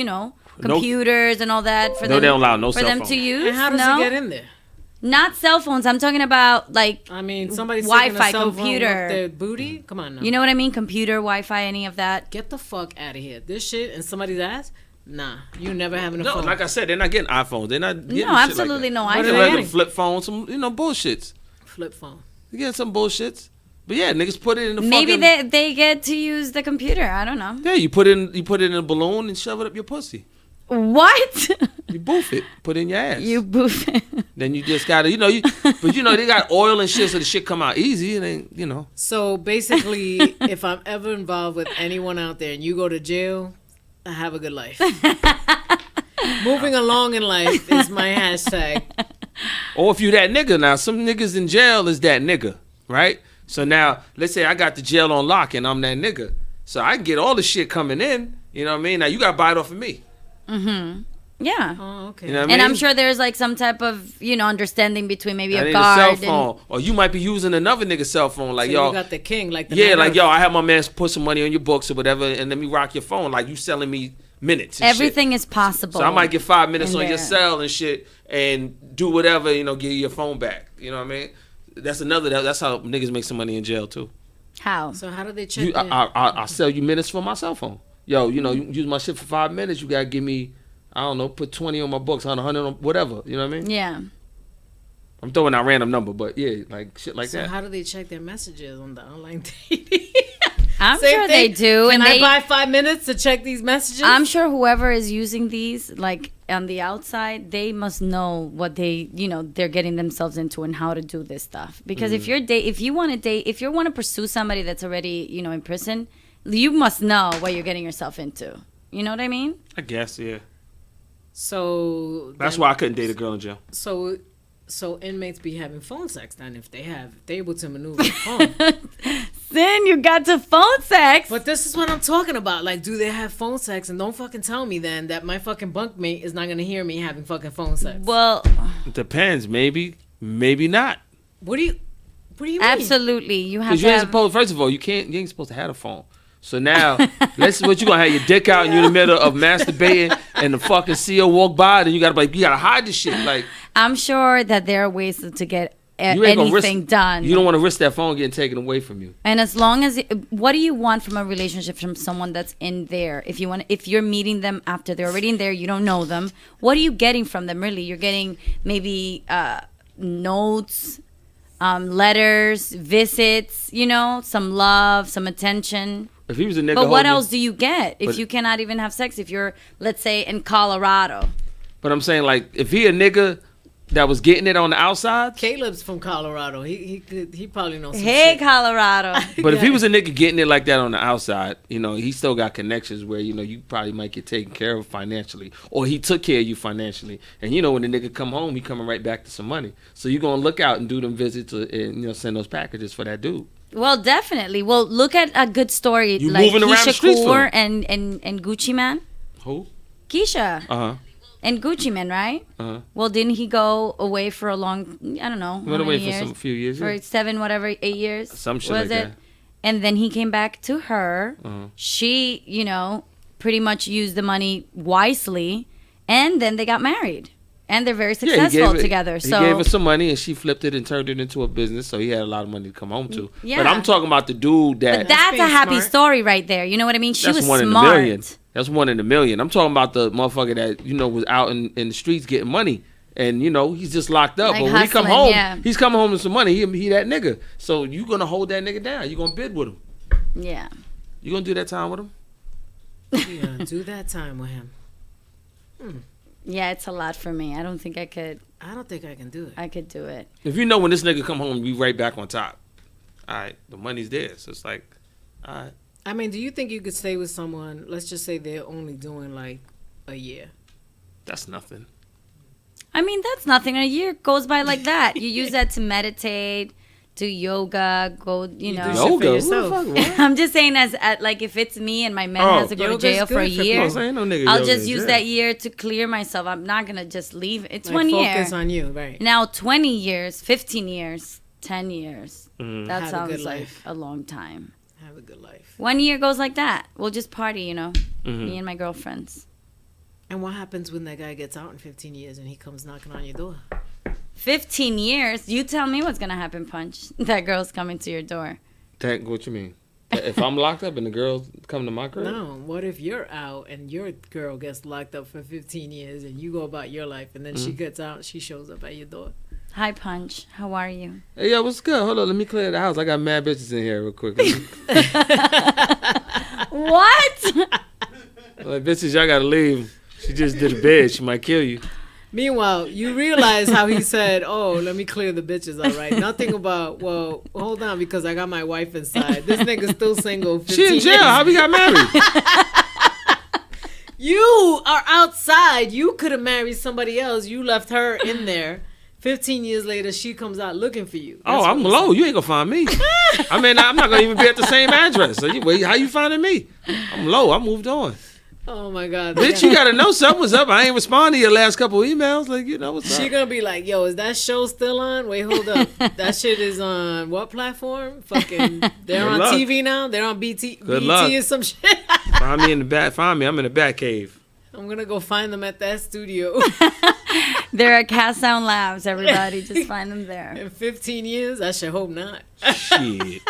computers and all that for No, them. they don't allow no for cell them phone. to use. And how does no? it get in there? Not cell phones. I'm talking about like I mean, somebody's Wi-Fi, taking a cell computer. phone up their booty? Come on now. you know what I mean? Computer, Wi-Fi, any of that. Get the fuck out of here. This shit in somebody's ass? Nah, you never having a no, phone. like I said, they're not getting iPhones. They're not getting No, shit absolutely like no What that. are They're they iPhone. regular getting? flip phones, some bullshits. Flip phone. You get some bullshits. But yeah, niggas put it in the Maybe fucking... they get to use the computer. I don't know. Yeah, you put it in a balloon and shove it up your pussy. What? You boof it, put it in your ass. you boof it. Then you just gotta, but they got oil and shit, so the shit come out easy. It ain't, So basically, if I'm ever involved with anyone out there and you go to jail, I have a good life. Moving along in life is my hashtag. Or if you that nigga now, some niggas in jail is that nigga, right? So now, let's say I got the jail on lock and I'm that nigga. So I can get all the shit coming in. You know what I mean? Now you got to buy it off of me. Mm-hmm. Yeah. Oh, okay. You know what I And mean? I'm sure there's like some type of, understanding between maybe I a need guard a cell phone. Or you might be using another nigga's cell phone. Like, So yo. you got the king, like the Yeah, man like, of- yo, I have my man put some money on your books or whatever, and let me rock your phone. Like, you selling me minutes and Everything shit. is possible. So I might get 5 minutes in on your there. cell and shit and do whatever, give you your phone back. You know what I mean? That's that's how niggas make some money in jail, too. How? So how do they check that? I sell you minutes for my cell phone. Yo, you use my shit for 5 minutes, you got to give me, I don't know, put 20 on my books, 100 on whatever. You know what I mean? Yeah. I'm throwing out random number, but yeah, like shit like So that. how do they check their messages on the online dating? I'm Same sure they thing. do. Can and I they, buy 5 minutes to check these messages? I'm sure whoever is using these, like on the outside, they must know what they're getting themselves into and how to do this stuff. Because if you want to pursue somebody that's already, in prison, you must know what you're getting yourself into. You know what I mean? I guess, yeah. So That's then- why I couldn't date a girl in jail. So inmates be having phone sex then if they're able to maneuver the phone. Then you got to phone sex. But this is what I'm talking about. Like, do they have phone sex? And don't fucking tell me then that my fucking bunkmate is not gonna hear me having fucking phone sex. Well, It depends. Maybe not. What do you mean? absolutely, you have Because to you ain't have, supposed. First of all, you ain't supposed to have a phone. So now, what you gonna have your dick out and you in the middle of masturbating and the fucking CO walk by, then you gotta hide the shit. Like I'm sure that there are ways to get you ain't gonna anything risk, done. You don't want to risk that phone getting taken away from you. And as long as what do you want from a relationship from someone that's in there? If you're meeting them after they're already in there, you don't know them. What are you getting from them? Really, you're getting maybe notes, letters, visits. Some love, some attention. If he was a nigga, But what holding- else do you get if you cannot even have sex? If you're, let's say, in Colorado. But I'm saying, like, if he a nigga that was getting it on the outside, Caleb's from Colorado. He probably knows some Hey, shit. Colorado. but if he was a nigga getting it like that on the outside, he still got connections where, you probably might get taken care of financially. Or he took care of you financially. And, when the nigga come home, he coming right back to some money. So you're going to look out and do them visits and, send those packages for that dude. Well, definitely. Well, look at a good story You like moving around the Keisha streets for Kaur him. and Gucci Man. Who? Keisha Uh-huh. and Gucci Man, right? Uh-huh. Well, didn't he go away for a long? I don't know. He went how away many for years? few years. For 7, whatever, 8 years. Some shit was like it? that. And then he came back to her. Uh-huh. She, pretty much used the money wisely, and then they got married, and they're very successful together. He So gave her some money, and she flipped it and turned it into a business. So he had a lot of money to come home to. Yeah. But I'm talking about the dude that. but that's being a happy smart. story right there. You know what I mean? She That's was one smart. in a million. That's one in a million. I'm talking about the motherfucker that was out in the streets getting money, and he's just locked up. Like but when he come hustling, home, yeah. he's coming home with some money. He that nigga. So you gonna hold that nigga down? You gonna bid with him? Yeah. You gonna do that time with him? Yeah, do that time with him. Yeah, it's a lot for me. I don't think I could. I don't think I can do it. I could do it. If you know when this nigga come home, we right back on top. All right, the money's there. So it's like, all right. I mean, do you think you could stay with someone? Let's just say they're only doing like a year. That's nothing. I mean, that's nothing. A year goes by like that. You use that to meditate, do yoga, go. You know. do shit for Yoga? Who the yourself. fuck? What? I'm just saying, like, if it's me and my man Oh. has to go to Yoga's jail for a good for year, people. Ain't no nigga I'll yoga just in use jail. that year to clear myself. I'm not gonna just leave. It's Like, 1 year. Focus on you, right? Now 20 years, 15 years, 10 years. Mm-hmm. That Have a good sounds like life. a long time. Have a good life. 1 year goes like that. We'll just party, Mm-hmm. me and my girlfriends. And what happens when that guy gets out in 15 years and he comes knocking on your door? 15 years? You tell me what's gonna happen, Punch. That girl's coming to your door. What you mean? If I'm locked up and the girls come to my crib? No, what if you're out and your girl gets locked up for 15 years and you go about your life and then she gets out, she shows up at your door? Hi, Punch. How are you? Hey, yo, what's good? Hold on, let me clear the house. I got mad bitches in here real quick. What? Like, bitches, y'all gotta leave. She just did a bid. She might kill you. Meanwhile, you realize how he said, "Oh, let me clear the bitches, all right." Nothing about, well, hold on, because I got my wife inside. This nigga's still single. 15 She in jail. years. How we got married? You are outside. You could have married somebody else. You left her in there 15 years later, she comes out looking for you. Oh, I'm low. You ain't gonna find me. I mean, I'm not gonna even be at the same address. So how you finding me? I'm low. I moved on. Oh my God. Bitch, you gotta know something's up. I ain't responding to your last couple emails. Like, you know what's up. She gonna be like, yo, is that show still on? Wait, hold up. That shit is on what platform? Fucking, they're on luck. TV now? They're on BT luck. or some shit? Find me in the back. Find me. I'm in the back cave. I'm gonna go find them at that studio. They're at Cast Sound Labs, everybody. Just find them there. In 15 years? I should hope not. Shit.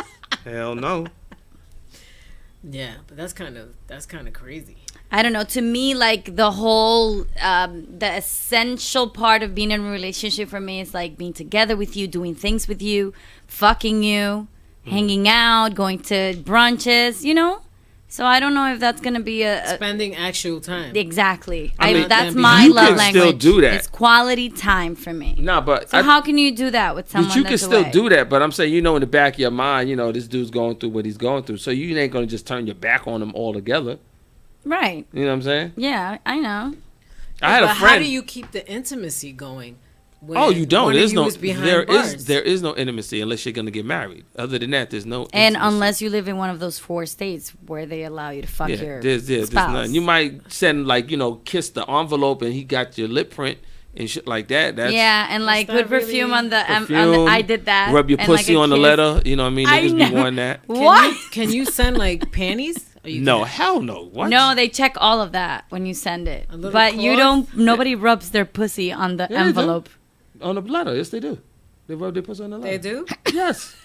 Hell no. Yeah, but that's kind of crazy. I don't know. To me, like the whole, the essential part of being in a relationship for me is like being together with you, doing things with you, fucking you, hanging out, going to brunches, you know? So I don't know if that's going to be Spending actual time. Exactly. I mean, that's you my can love still language. do that. It's quality time for me. Nah, but So how can you do that with someone But you can that's still away? do that. But I'm saying, you know, in the back of your mind, you know, this dude's going through what he's going through. So you ain't gonna just turn your back on him altogether. Right. You know what I'm saying? Yeah, I know. I had But a friend. how do you keep the intimacy going? When Oh, you don't. one of There's you no. is behind There bars? is no intimacy unless you're gonna get married. Other than that, there's no. And intimacy. unless you live in one of those 4 states where they allow you to fuck your there's spouse. nothing. You might send like, you know, kiss the envelope and he got your lip print and shit like that. That's yeah, and like that put perfume really- on the perfume, I did that. Rub your and, pussy like, a on the kiss. letter. You know what I mean? I Niggas know. be wanting that. What? Can you send like panties? Or you No, can't? hell no. What? No, they check all of that when you send it. A little But you cloth? don't. Nobody rubs their pussy on the Yeah, they do. envelope. On the letter, yes they do. They rub their pussy on the letter. They do? Yes.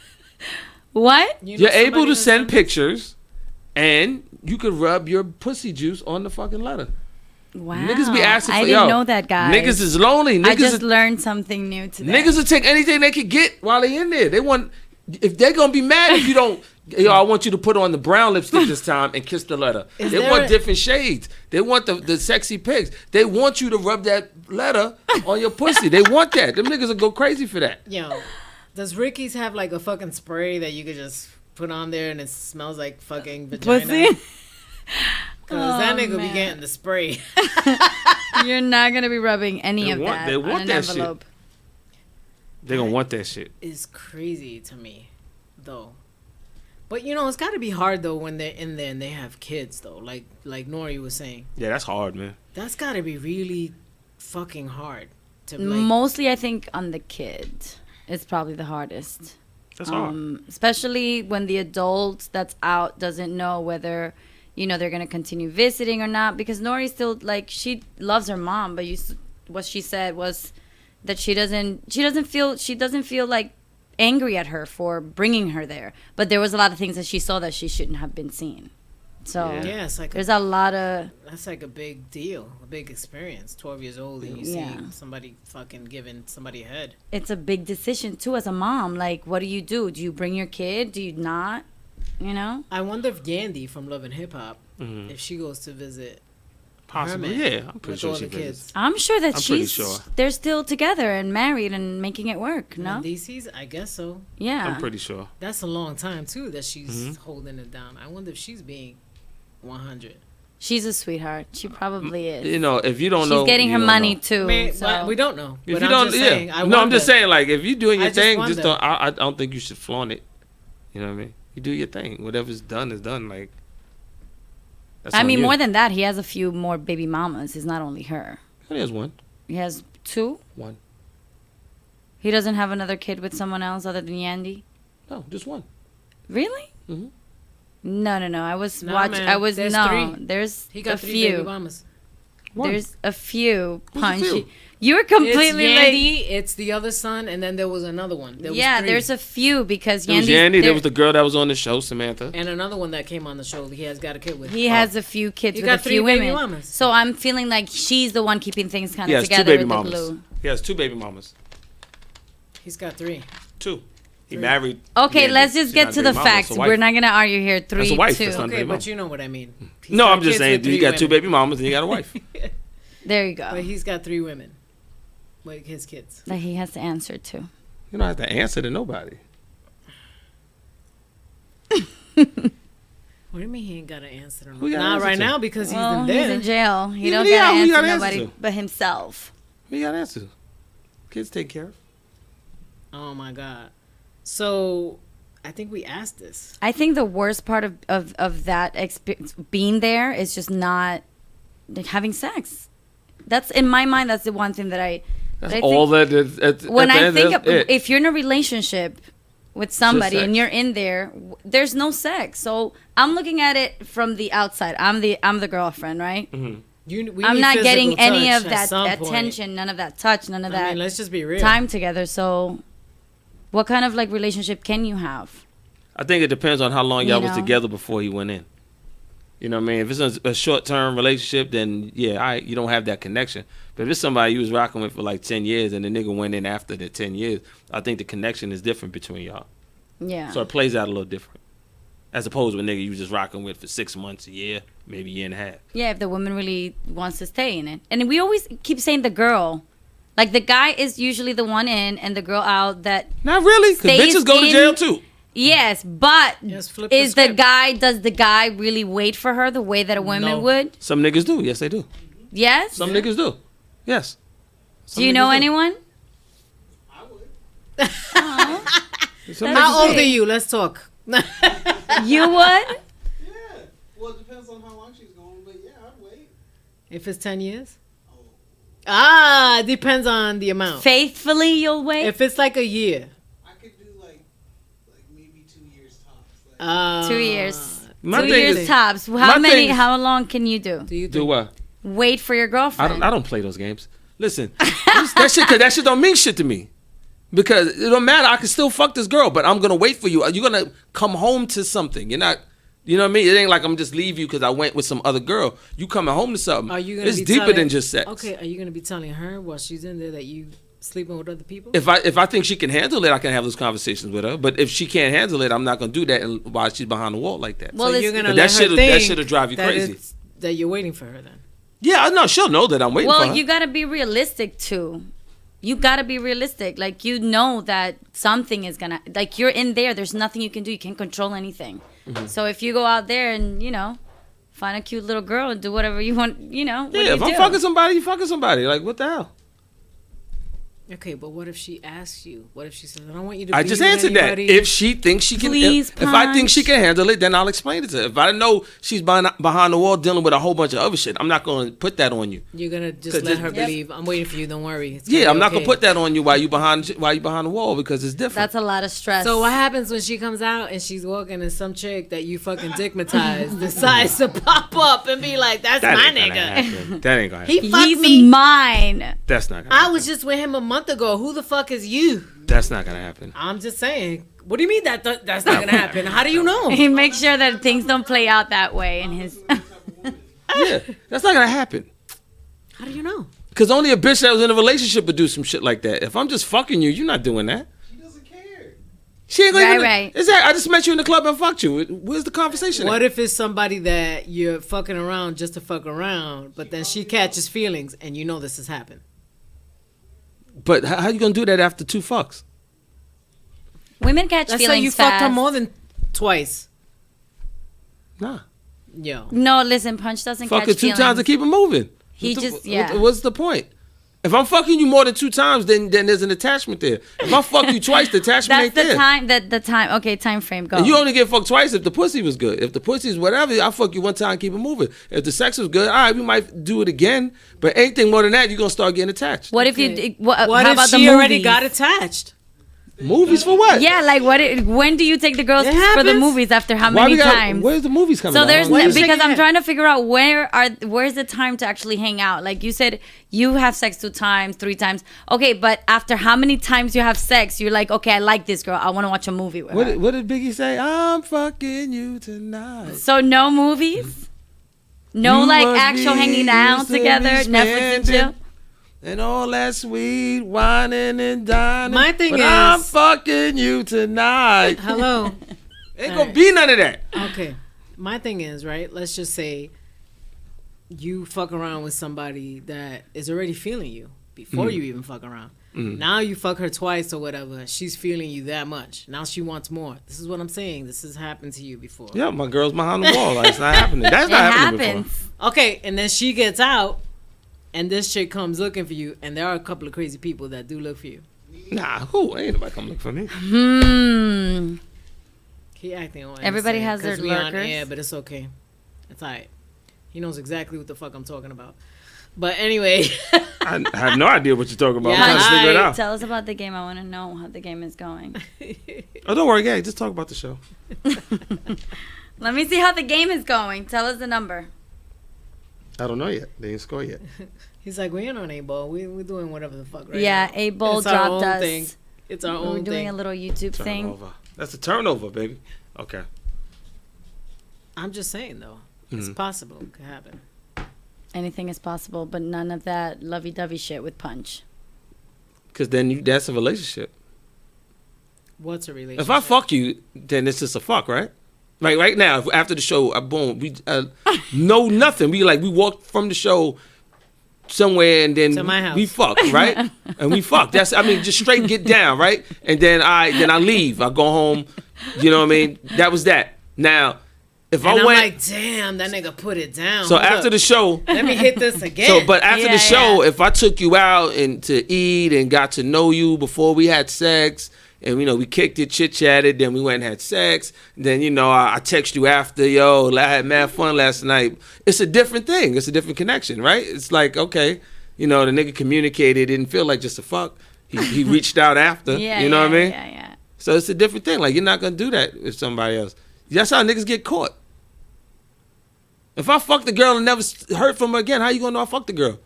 What? You know You're able somebody to that send sends- pictures, and you could rub your pussy juice on the fucking letter. Wow. Niggas be asking for I didn't yo, know that, guys. Niggas is lonely. Niggas I just is, learned something new today. niggas will take anything they could get while they in there. They want if they're gonna be mad if you don't. Yo, I want you to put on the brown lipstick this time and kiss the letter. Is They there want a- different shades. They want the sexy pics. They want you to rub that letter on your pussy. They want that. Them niggas will go crazy for that. Yo, does Ricky's have like a fucking spray that you could just put on there and it smells like fucking vagina? Pussy? Because that Oh, nigga be man. getting the spray. You're not gonna be rubbing any They of want- that they on want an that shit. envelope. They gonna want that shit. Is crazy to me, though. But you know, it's got to be hard though when they're in there and they have kids though. Like Nori was saying, Yeah, that's hard, man. that's got to be really fucking hard to like. Mostly, I think on the kid, it's probably the hardest. That's hard. Especially when the adult that's out doesn't know whether, you know, they're gonna continue visiting or not. Because Nori still like she loves her mom, but what she said was that she doesn't feel like angry at her for bringing her there. But there was a lot of things that she saw that she shouldn't have been seen. So Yeah, it's like there's a lot of that's like a big deal, a big experience. 12 years old and you Yeah. see somebody fucking giving somebody a head. it's a big decision too as a mom. Like, what do? Do you bring your kid? Do you not? You know? I wonder if Yandy from Love and Hip Hop, Mhm. if she goes to visit Possibly. her man Yeah, I'm pretty with sure all she the visits. kids. I'm sure that I'm pretty she's sure. they're still together and married and making it work. No? And DC's, I guess so. Yeah. I'm pretty sure. That's a long time too that she's Mhm. holding it down. I wonder if she's being 100. She's a sweetheart. She probably is. You know, if you don't She's know, getting you her don't money know. too. Man, so. well, we don't know. If but you I'm don't, just yeah. saying, I no, I'm wonder. just saying, like, if you're doing I your just thing, wonder. just don't. I don't think you should flaunt it. You know what I mean? You do your thing. Whatever's done is done. Like, that's I on mean, you. more than that, he has a few more baby mamas. It's not only her. There's one. He has 2. One. He doesn't have another kid with someone else other than Yandy. No, just one. Really? Mhm. No. I was Nah, watching. man. I was There's no. 3. There's He got a 3 few. baby mamas. One. There's a few Who's the punchy. few? You're It's completely like. Yandy, it's the other son, and then there was another one. There was Yeah, 3. there's a few because There was Yandy's- Yandy. There there- was the girl that was on the show, Samantha. and another one that came on the show. He has got a kid with. He has a few kids He with got a 3 few baby women. mamas. So I'm feeling like she's the one keeping things kind He of has 2 together baby with the mamas. glue. He has 2 baby mamas. He's got 3. 2. He married. Okay, Yandy. let's just She's get not to a the baby mama, facts. it's a wife. We're not gonna argue here. 3, That's a wife, 2. that's not- Okay, baby but mama. you know what I mean. He's No, got I'm just kids saying with you 3 got 2 women. baby mamas and you got a wife. There you go. But he's got 3 women. Like his kids. That he has to answer to. You don't have to answer to nobody. What do you mean he ain't got to answer them? Who you gotta Not answer right to? now because Well, he's in he's there. in jail. He Yeah, don't but yeah, gotta who you answer gotta answer nobody to? but himself. Who you got to answer to? Kids take care of. Oh my God. So I think we asked this. I think the worst part of that experience, being there, is just not like, having sex. That's, in my mind, that's the one thing that I. That's I all think, that is. when I think of, if you're in a relationship with somebody sex. and you're in there, there's no sex. So I'm looking at it from the outside. I'm the girlfriend, right? Mm-hmm. I'm not getting any of touch that at some point. attention, none of that touch, none of that I mean, let's just be real. time together. So, what kind of like relationship can you have? I think it depends on how long y'all You was know? together before he went in. You know what I mean? If it's a short-term relationship, then yeah, you don't have that connection. But if it's somebody you was rocking with for like 10 years and the nigga went in after the 10 years, I think the connection is different between y'all. Yeah. So it plays out a little different. As opposed to a nigga you was just rocking with for 6 months, a year, maybe a year and a half. Yeah, if the woman really wants to stay in it. And we always keep saying the girl. Like, the guy is usually the one in and the girl out that... Not really, because Stays bitches go to in- jail too. Yes, but Just flip the is the script. guy... Does the guy really wait for her the way that a woman No. would? Some niggas do. Yes, they do. Yes? Some niggas do. Yes. Some Do you niggas know anyone? I would. Some That's niggas How old great. are you? Let's talk. You would? Yeah. Well, it depends on how long she's going, but yeah, I'd wait. If it's 10 years? Oh, Ah, depends on the amount. Faithfully, you'll wait? If it's like a year. I could do like maybe 2 years tops. Like, 2 years. My 2 thing years is- tops. my How many? thing is- How long can you do? Do you do think? what? Wait for your girlfriend. I don't play those games. Listen, that shit don't mean shit to me. Because it don't matter. I can still fuck this girl, but I'm gonna wait for you. You're gonna come home to something. You're not. You know what I mean? It ain't like I'm just leave you because I went with some other girl. You coming home to something. Are you gonna It's be deeper telling- than just sex. Okay, are you gonna be telling her while she's in there that you sleeping with other people? If I think she can handle it, I can have those conversations with her. But if she can't handle it, I'm not gonna do that while she's behind the wall like that. Well, so it's- you're gonna But let that her shit'll- think that shit'll drive you that crazy. it's- That you're waiting for her then. Yeah, I know she'll know that I'm waiting for her. Well, you gotta be realistic too. You gotta be realistic. Like, you know that something is gonna, like, you're in there. There's nothing you can do. You can't control anything. Mm-hmm. So if you go out there and, you know, find a cute little girl and do whatever you want, you know, what do yeah, you if I'm do? fucking somebody, you fucking somebody. Like, what the hell? Okay, but what if she asks you? What if she says, "I don't want you to"? I be just with answered that. anybody." If she thinks she can, Please, if I think she Punch. can handle it, then I'll explain it to her. If I know she's behind the wall dealing with a whole bunch of other shit, I'm not going to put that on you. You're gonna just 'Cause let this- her Yep. believe, "I'm waiting for you. Don't worry." It's Yeah, gonna I'm be not okay. gonna put that on you while you behind the wall because it's different. That's a lot of stress. So what happens when she comes out and she's walking and some chick that you fucking dickmatized decides to pop up and be like, "That's that my ain't gonna nigga. happen. That ain't gonna He happen. fucked He's me. mine. That's not gonna I happen. was just with him a month ago. Who the fuck is you?" That's not gonna happen. I'm just saying. What do you mean that's not gonna happen? How do you know? He makes sure that things don't play out that way in his. Yeah, that's not gonna happen. How do you know? Because only a bitch that was in a relationship would do some shit like that. If I'm just fucking you, you're not doing that. she doesn't care. She ain't gonna Right, even. right. Exactly. I just met you in the club and fucked you. Where's the conversation? What at? if it's somebody that you're fucking around just to fuck around, but then she catches feelings and you know this has happened? But how you gonna do that after 2 fucks? Women catch Let's say feelings you fast. fucked her more than twice. Nah. Yo. No, listen, Punch doesn't Fuck catch it 2 feelings. times to keep it moving. He just What's the point? If I'm fucking you more than 2 times, then there's an attachment there. If I fuck you twice, the attachment That's ain't the there. time. The time. Okay, time frame. Go. And you only get fucked twice if the pussy was good. If the pussy's whatever, I fuck you 1 time, keep it moving. If the sex was good, all right, we might do it again. But anything more than that, you're gonna start getting attached. What if Okay. you? What, What how if about she the already movies? got attached? Movies for what? Yeah, like what? When do you take the girls It for the happens. movies? After how Why many we got? times? Where's the movies coming? So out? there's Why you because shaking I'm your trying to figure out where's the time to actually hang out. Like you said, you have sex 2 times, 3 times. Okay, but after how many times you have sex, you're like, okay, I like this girl. I want to watch a movie with her. What did Biggie say? I'm fucking you tonight. So no movies, no You like must actual be hanging out used to together, be Netflix and chill. spending And all that sweet whining and dining. My thing but is- I'm fucking you tonight. Hello. Ain't gonna be none of that. Okay. My thing is, right, let's just say you fuck around with somebody that is already feeling you before you even fuck around. Now you fuck her twice or whatever. She's feeling you that much. Now she wants more. This is what I'm saying. This has happened to you before. Yeah, my girl's behind the wall. Like, it's not happening. That's It not happening happens. before. Okay, and then she gets out and this chick comes looking for you, and there are a couple of crazy people that do look for you. Nah, who? Ain't nobody come look for me. He acting on Everybody has their we on lurkers. air, but it's okay. It's alright. He knows exactly what the fuck I'm talking about. But anyway, I have no idea what you're talking about. Yeah, I'm trying to figure it out. Tell us about the game. I want to know how the game is going. Oh, don't worry, gang. Just talk about the show. Let me see how the game is going. Tell us the number. I don't know yet. They didn't score yet. he's like, we ain't on A-Ball. We're doing whatever the fuck right Yeah, now. A-Ball It's our dropped own us. thing. It's our We're own doing thing. a little YouTube thing. Turnover. That's a turnover, baby. Okay. I'm just saying, though. It's possible. It could happen. Anything is possible, but none of that lovey-dovey shit with Punch. Because then that's a relationship. What's a relationship? If I fuck you, then it's just a fuck, right? Like right now, after the show, boom, we know nothing. We walked from the show somewhere and then To my house. we fuck, right? And we fuck. That's just straight get down, right? And then I leave. I go home. You know what I mean? That was that. Now, if and I I'm went, like, damn, that nigga put it down. so Hold after up. the show. Let me hit this again. So, but after Yeah, the show, yeah. if I took you out and to eat and got to know you before we had sex, and we kicked it, chit chatted, then we went and had sex, then I text you after, yo, I had mad fun last night. It's a different thing. It's a different connection, right? It's like, okay, the nigga communicated, didn't feel like just a fuck. He reached out after, Yeah, you know what I mean? Yeah, yeah. So it's a different thing. Like, you're not gonna do that with somebody else. That's how niggas get caught. If I fuck the girl and never heard from her again, how you gonna know I fucked the girl?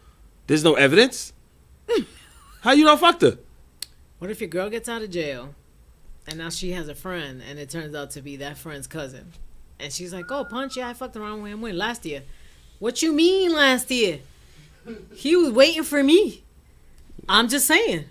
There's no evidence. How you know I fucked her? What if your girl gets out of jail and now she has a friend and it turns out to be that friend's cousin? And she's like, oh, Punch, yeah, I fucked around with him when last year. What you mean last year? He was waiting for me. I'm just saying.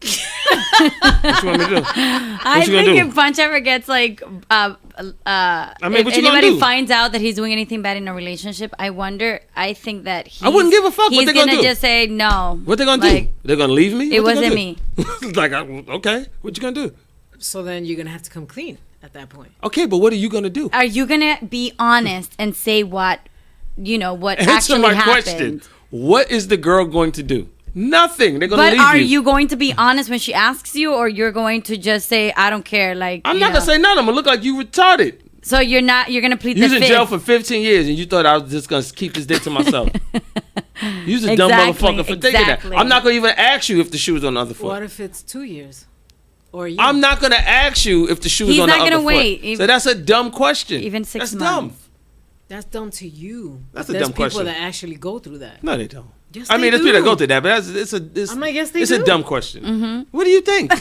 What you want me to do? I you gonna think do? if Punch ever gets like, mean, if what you gonna anybody do? finds out that he's doing anything bad in a relationship, I think that I wouldn't give a fuck what He's they gonna gonna do. just say no. What they gonna Like, do? They're gonna leave me? It What they wasn't gonna do? Like, okay, what you gonna do? So then you're going to have to come clean at that point. Okay, but what are you gonna do? Are you gonna be honest and say what Answer actually my happened? question. What is the girl going to do? Nothing. They're gonna But leave are you. you going to be honest when she asks you, or you're going to just say I don't care? Like I'm you not know? gonna say nothing. I'm gonna look like you retarded. So you're gonna plead You the was in fifth. jail for 15 years and you thought I was just gonna keep this dick to myself. You was a dumb Exactly, motherfucker for thinking that. exactly. I'm not gonna even ask you if the shoe was on the other foot. What if it's 2 years? Or a year? I'm not gonna ask you if the shoe was He's on the not other gonna foot. wait. So that's a dumb question. Even 6 that's months. dumb. That's dumb to you. That's a There's dumb people question. that actually go through that. No, they don't. Yes, I mean, they there's people that do. go through that, but it's I'm like, yes, they it's do. a dumb question. What do you think?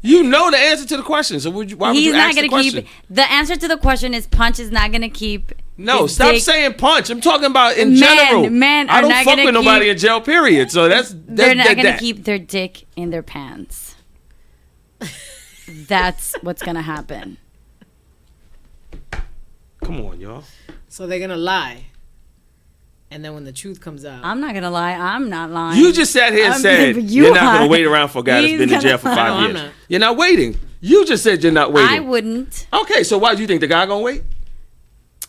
You know the answer to the question, so why would He's you not ask the gonna question? keep. The answer to the question is Punch is not gonna keep. No, his stop dick- saying punch. I'm talking about in Men- general. men I are don't not fuck gonna with nobody keep- in jail, period. So that's They're not gonna that. keep their dick in their pants. That's what's gonna happen. Come on, y'all. So they're going to lie. And then when the truth comes out. I'm not gonna lie. I'm not lying. You just sat here and I'm said gonna- you you're not going are. to wait around for a guy that's He's been in jail for gonna- 5 No, I'm years. not. You're not waiting. You just said you're not waiting. I wouldn't. Okay, so why do you think the guy going to wait?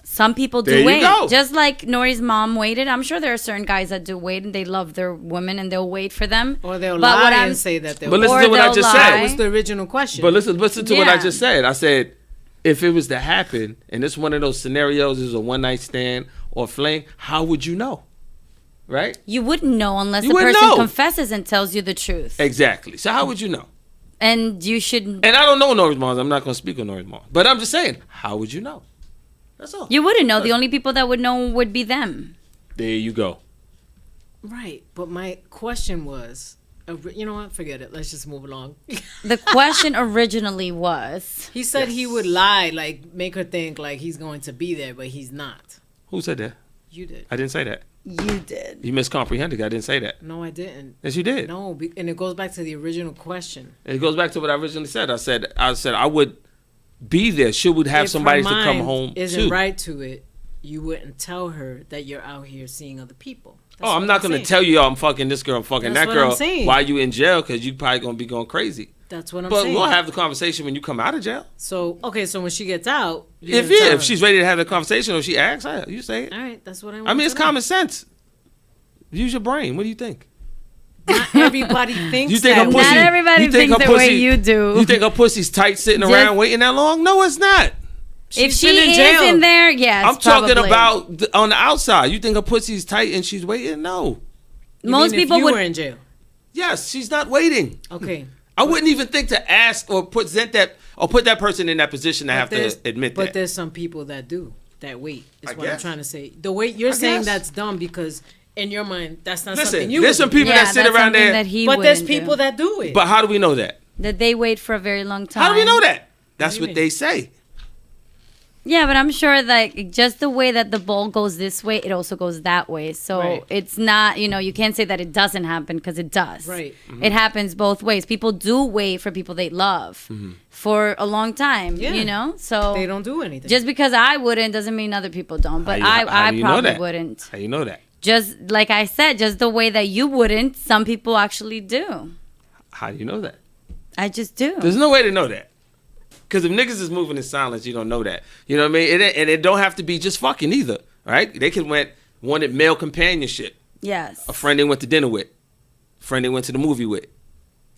Some people do There you wait. go. Just like Nori's mom waited. I'm sure there are certain guys that do wait and they love their women and they'll wait for them. Or they'll But what lie I'm- and say that they'll But listen Or to what I they'll just lie. That said. was the original question. But listen to what I Yeah. just said. I said, if it was to happen, and it's one of those scenarios, is a one night stand or fling, how would you know? Right? You wouldn't know unless You the wouldn't person know. confesses and tells you the truth. Exactly. So how would you know? And you should. And I don't know Nori's mom. I'm not going to speak on Nori's mom. But I'm just saying, how would you know? That's all. You wouldn't know. The only people that would know would be them. There you go. Right. But my question was, you know what? Forget it. Let's just move along. The question originally was. He said he would lie, like make her think like he's going to be there, but he's not. Who said that? You did. I didn't say that. You did. You miscomprehended. I didn't say that. No, I didn't. Yes, you did. No, and it goes back to the original question. And it goes back to what I originally said. I said I would be there. She would have If somebody her to come mind home isn't to. right to it, you wouldn't tell her that you're out here seeing other people. That's Oh, I'm what not going to saying. tell you I'm fucking this girl, I'm fucking That's that what girl I'm saying. while you in jail because you probably going to be going crazy. That's what I'm But saying. we'll have the conversation when you come out of jail. So okay, so when she gets out, you're gonna tell If her. she's ready to have the conversation or she asks, you say it. all right, that's what I want. I mean, it's to know. common sense. Use your brain. What do you think? Not everybody thinks You think that her way. pussy- Not everybody you think thinks her the way pussy- you do. You think her pussy's tight sitting Just- around waiting that long? No, it's not. if She's she been in is jail. in there, yes. I'm talking probably. about on the outside. You think her pussy's tight and she's waiting? No. You most mean if people you would. were in jail. Yes, she's not waiting. Okay. I wouldn't even think to ask or present that or put that person in that position to have to admit But that. there's some people that do that wait. Is I what I'm guess. trying to say. The way you're I saying guess. that's dumb because in your mind that's not Listen, something you there's would some do. people Yeah, that sit that's around something there. that he But there's wouldn't people do. that do it. But how do we know that? That they wait for a very long time. How do we know that? That's do you what mean? they say. Yeah, but I'm sure that just the way that the ball goes this way, it also goes that way. So Right. it's not, you can't say that it doesn't happen because it does. Right. It happens both ways. People do wait for people they love for a long time, Yeah. So They don't do anything. just because I wouldn't doesn't mean other people don't. But How I do you know probably that? wouldn't. How you know that? Just like I said, just the way that you wouldn't, some people actually do. How do you know that? I just do. There's no way to know that. Because if niggas is moving in silence, you don't know that. You know what I mean? And it don't have to be just fucking either. Right? They could wanted male companionship. Yes. A friend they went to dinner with. A friend they went to the movie with.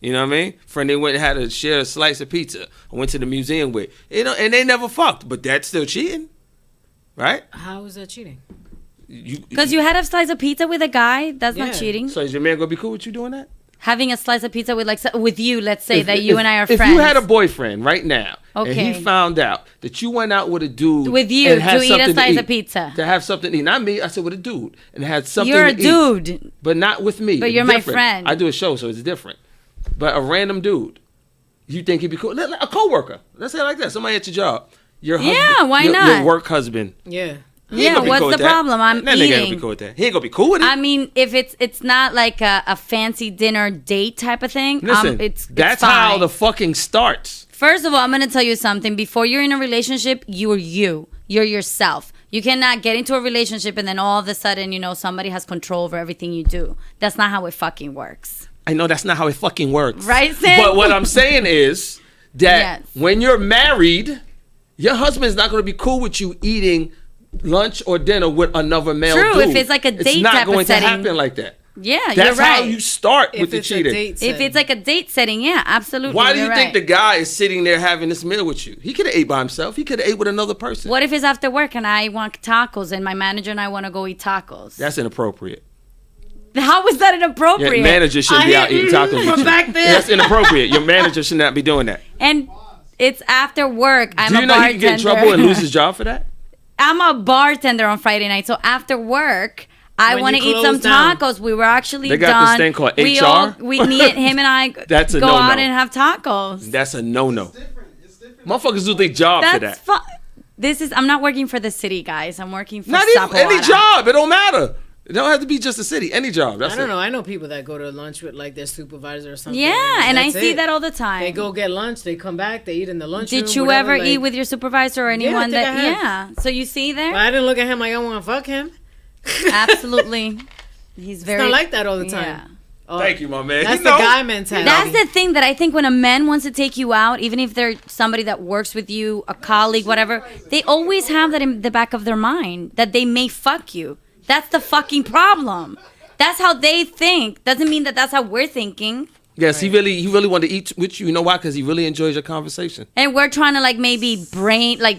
You know what I mean? Friend they went and had to share a slice of pizza. I went to the museum with. And they never fucked. But that's still cheating. Right? How is that cheating? Because you had a slice of pizza with a guy, that's Yeah. not cheating. So is your man gonna be cool with you doing that? Having a slice of pizza with you, let's say that you and I are if friends. you had a boyfriend right now, and Okay. he found out that you went out with a dude With you and had to eat a something slice eat, of pizza. to have something to eat, not me. I said with a dude and had something. You're a to eat, dude. but not with me. But It's you're my different. friend. I do a show, so it's different. But a random dude, you think he'd be cool? A coworker. Let's say it like that. Somebody at your job. Your husband. Yeah, why your not? work husband. Yeah. He ain't Yeah, gonna be what's cool the with that. problem? I'm that nigga ain't gonna be eating. cool with that. He ain't gonna be cool with it. I mean, if it's not like a fancy dinner date type of thing, Listen, it's that's fine. how the fucking starts. First of all, I'm going to tell you something. Before you're in a relationship, you're you. You're yourself. You cannot get into a relationship and then all of a sudden, somebody has control over everything you do. That's not how it fucking works. I know that's not how it fucking works. Right, Sam? But what I'm saying is that Yes. when you're married, your husband's not going to be cool with you eating lunch or dinner with another male True, dude. if it's like a it's date not type of going setting. to happen like that. Yeah, That's you're right. how you start with If the it's a cheating. date If setting. it's like a date setting, yeah, absolutely. Why do you you're think right. the guy is sitting there having this meal with you? He could have ate by himself. He could have ate with another person. What if it's after work and I want tacos and my manager and I want to go eat tacos? That's inappropriate. How is that inappropriate? Your manager shouldn't be out eating tacos with from you. back there. That's inappropriate. Your manager should not be doing that. And it's after work. I'm Do you a know bartender. he can get in trouble and lose his job for that? I'm a bartender on Friday night, so after work, I When want to you eat some close down. tacos. We were actually They got done. this thing called we HR? All, me and him and I That's a go no-no. out and have tacos. That's a no-no. Different. It's different. Motherfuckers do their job for That's that. fun. I'm not working for the city, guys. I'm working for Not even any Zapata. job. It don't matter. It don't have to be just a city. Any job. That's I don't it. know. I know people that go to lunch with like their supervisor or something. Yeah, and I that's see it. that all the time. They go get lunch. They come back. They eat in the lunchroom. Did you whatever, ever eat like- with your supervisor or anyone think that? I have. Yeah. So you see there? But I didn't look at him like I want to fuck him. Absolutely. He's It's very not like that all the Yeah. time. Oh, Thank you, my man. That's You the know. guy mentality. That's the thing that I think when a man wants to take you out, even if they're somebody that works with you, a colleague, whatever, they always have that in the back of their mind that they may fuck you. That's the fucking problem. That's how they think. Doesn't mean that that's how we're thinking. Yes, he really wanted to eat with you. You know why? Because he really enjoys your conversation. And we're trying to like maybe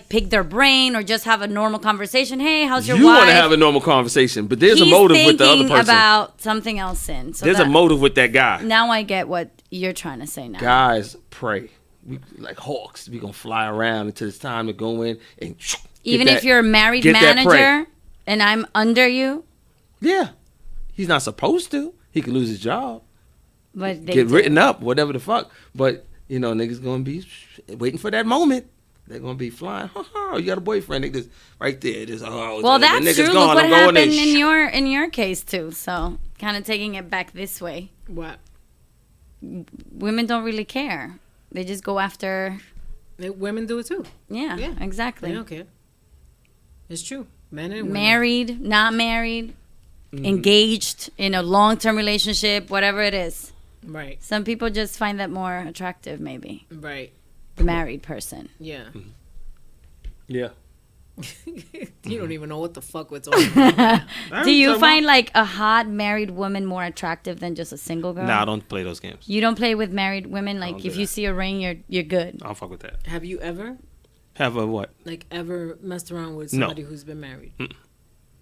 pick their brain or just have a normal conversation. Hey, how's your You wife? want to have a normal conversation, but there's He's a motive with the other thinking person. about something else in. So There's a motive with that guy. Now I get what you're trying to say now. Guys, pray. We like hawks. We gonna fly around until it's time to go in and get Even that- if you're a married get that prey. manager and I'm under you, Yeah, he's not supposed to. He could lose his job, but they get do. written up, whatever the fuck. But niggas gonna be waiting for that moment. They're gonna be flying. You got a boyfriend? Niggas right there. Just, Well, the that's nigga's true. gone. Look what I'm going happened in. in your case too. So kind of taking it back this way. What? Women don't really care. They just go after. Women do it too. Yeah, Yeah. exactly. They don't care. It's true. Men and women. Married, not married, engaged in a long-term relationship, whatever it is. Right. Some people just find that more attractive, maybe Right. the married person. Yeah. Yeah. You don't even know what the fuck we're talking about. Do you find like a hot married woman more attractive than just a single girl? Nah, I don't play those games. You don't play with married women? Like if you see a ring, you're good. I don't fuck with that. Have you ever, Have a what? like, ever messed around with somebody who's been married?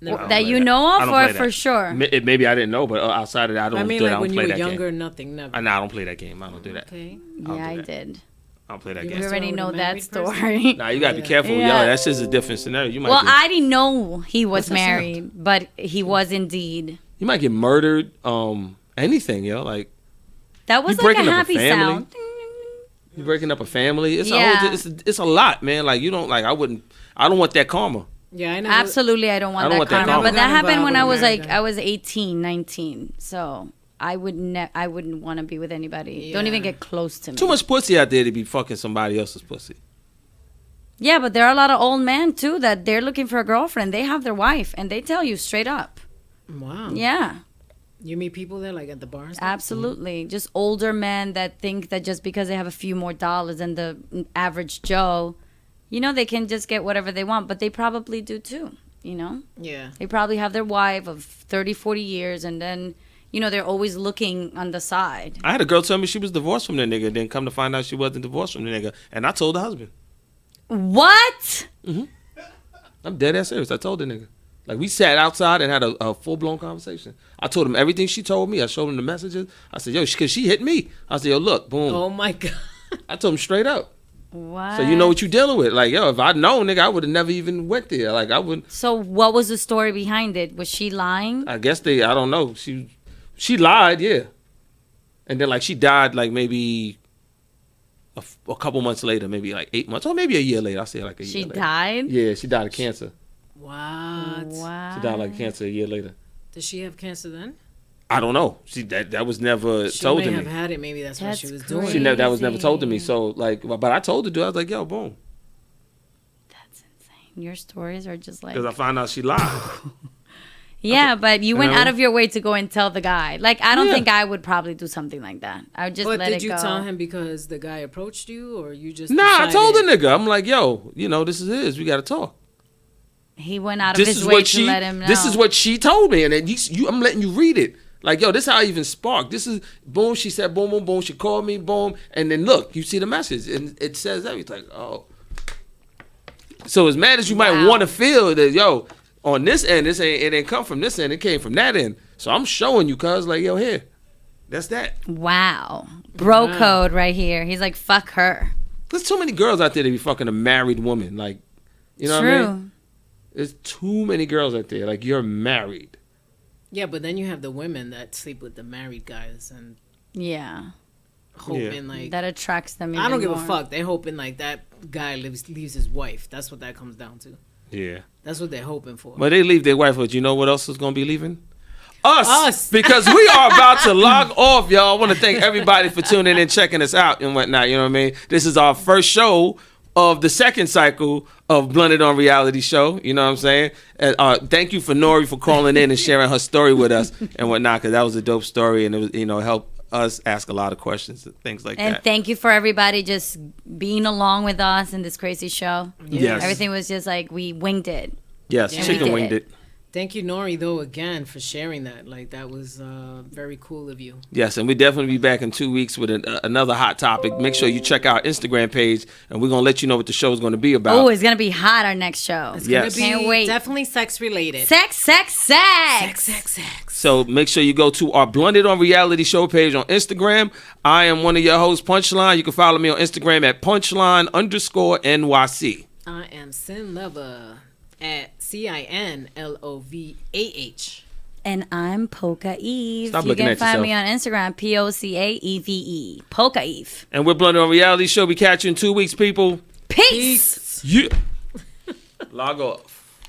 Never. That you know of, or play for that. sure? Maybe I didn't know, but outside of that, I don't. I mean, do that. like I don't when you play were that younger, game. nothing, never. Nah, I don't play that game. I don't do that. Okay. I'll Yeah, do I that. did. I don't play that You game. We messed already around with know a that married person? story. Nah, you gotta be careful. Yeah. Yo, that's just a different scenario. You might. Well, get, I didn't know he was What's that sound? married, but he was indeed. You might get murdered. Anything, yo. Like That was You like a breaking up a happy family? sound. you breaking up a family. It's Yeah. a whole, it's a lot, man. Like you don't like. I don't want that karma. Yeah, I never. Absolutely, I don't want that that karma. karma. But that Got happened when involved I with was like, America. I was 18, 19. So I wouldn't want to be with anybody. Don't even Yeah. get close to me. Too much pussy out there to be fucking somebody else's pussy. Yeah, but there are a lot of old men too that they're looking for a girlfriend. They have their wife, and they tell you straight up. Wow. Yeah, You meet people there, like at the bars? absolutely. Just older men that think that just because they have a few more dollars than the average Joe, they can just get whatever they want. But they probably do too. Yeah. They probably have their wife of 30, 40 years, and then, they're always looking on the side. I had a girl tell me she was divorced from that nigga. Then come to find out she wasn't divorced from the nigga, and I told the husband. What? I'm dead ass serious. I told the nigga. Like we sat outside and had a full blown conversation. I told him everything she told me. I showed him the messages. I said, yo, cause she hit me. I said, yo, look, boom. Oh my God. I told him straight up. What? So you know what you dealing with. Like, yo, if I'd known, nigga, I would have never even went there. Like I wouldn't. So what was the story behind it? Was she lying? I guess I don't know. She lied, yeah. And then like she died like maybe a couple months later, maybe like 8 months or maybe a year later. I say like a year She later. died? Yeah, she died of cancer. What? Wow. She died like cancer a year later. Does she have cancer then? I don't know. That was never She told may to have me. had it. Maybe that's what she That's was crazy. doing. That was never told to me. So like, but I told the dude, I was like, yo, boom, That's insane. Your stories are just like... because I found out she lied. Yeah, but you went know? out of your way to go and tell the guy. Like, I don't Yeah. think I would probably do something like that. I would just But let it did you go. tell him because the guy approached you, or you just? Nah, I told the decided- nigga, I'm like, yo, this is his. We got to talk. He went out of This his is way what to she. let him know. This is what she told me, and then I'm letting you read it. Like, yo, this is how I even sparked. This is boom. She said boom, boom, boom. She called me, boom, and then look, you see the message, and it says everything. Oh, so as mad as you might Wow. want to feel that, yo, on this end, it ain't come from this end. It came from that end. So I'm showing you, cuz, like, yo, here, that's that. Wow. Bro code right here. He's like, fuck her. There's too many girls out there to be fucking a married woman. Like, you know True. what I mean? There's too many girls out there. Like, you're married. Yeah, but then you have the women that sleep with the married guys and Yeah. hoping like That attracts them even I don't give more. a fuck. They're hoping like that guy leaves his wife. That's what that comes down to. Yeah. That's what they're hoping for. But they leave their wife, but you know what else is going to be leaving? Us. Because we are about to log off, y'all. I want to thank everybody for tuning in, checking us out and whatnot. You know what I mean? This is our first show of the second cycle of Blunted on Reality Show. You know what I'm saying? And, thank you for Nori for calling in and sharing her story with us and whatnot, because that was a dope story, and it was, helped us ask a lot of questions and things like And that. thank you for everybody just being along with us in this crazy show. Yes. Everything was just like, we winged it. Yes, Yeah. chicken We did winged it. it. Thank you, Nori, though, again for sharing that. Like that was very cool of you. Yes, and we definitely be back in 2 weeks with another hot topic. Make sure you check our Instagram page, and we're going to let you know what the show is going to be about. Oh, it's going to be hot, our next show. It's Yes. gonna be Can't wait. definitely sex related. Sex. Sex. So make sure you go to our Blunted on Reality Show page on Instagram. I am one of your hosts, Punchline. You can follow me on Instagram at Punchline_NYC. I am Sin Lover at CINLOVAH. And I'm Polka Eve. Stop You looking can at find yourself. me on Instagram, POCAEVE. Polka Eve. And we're Blunted on Reality Show. We catch you in 2 weeks, people. Peace. Yeah. Log off.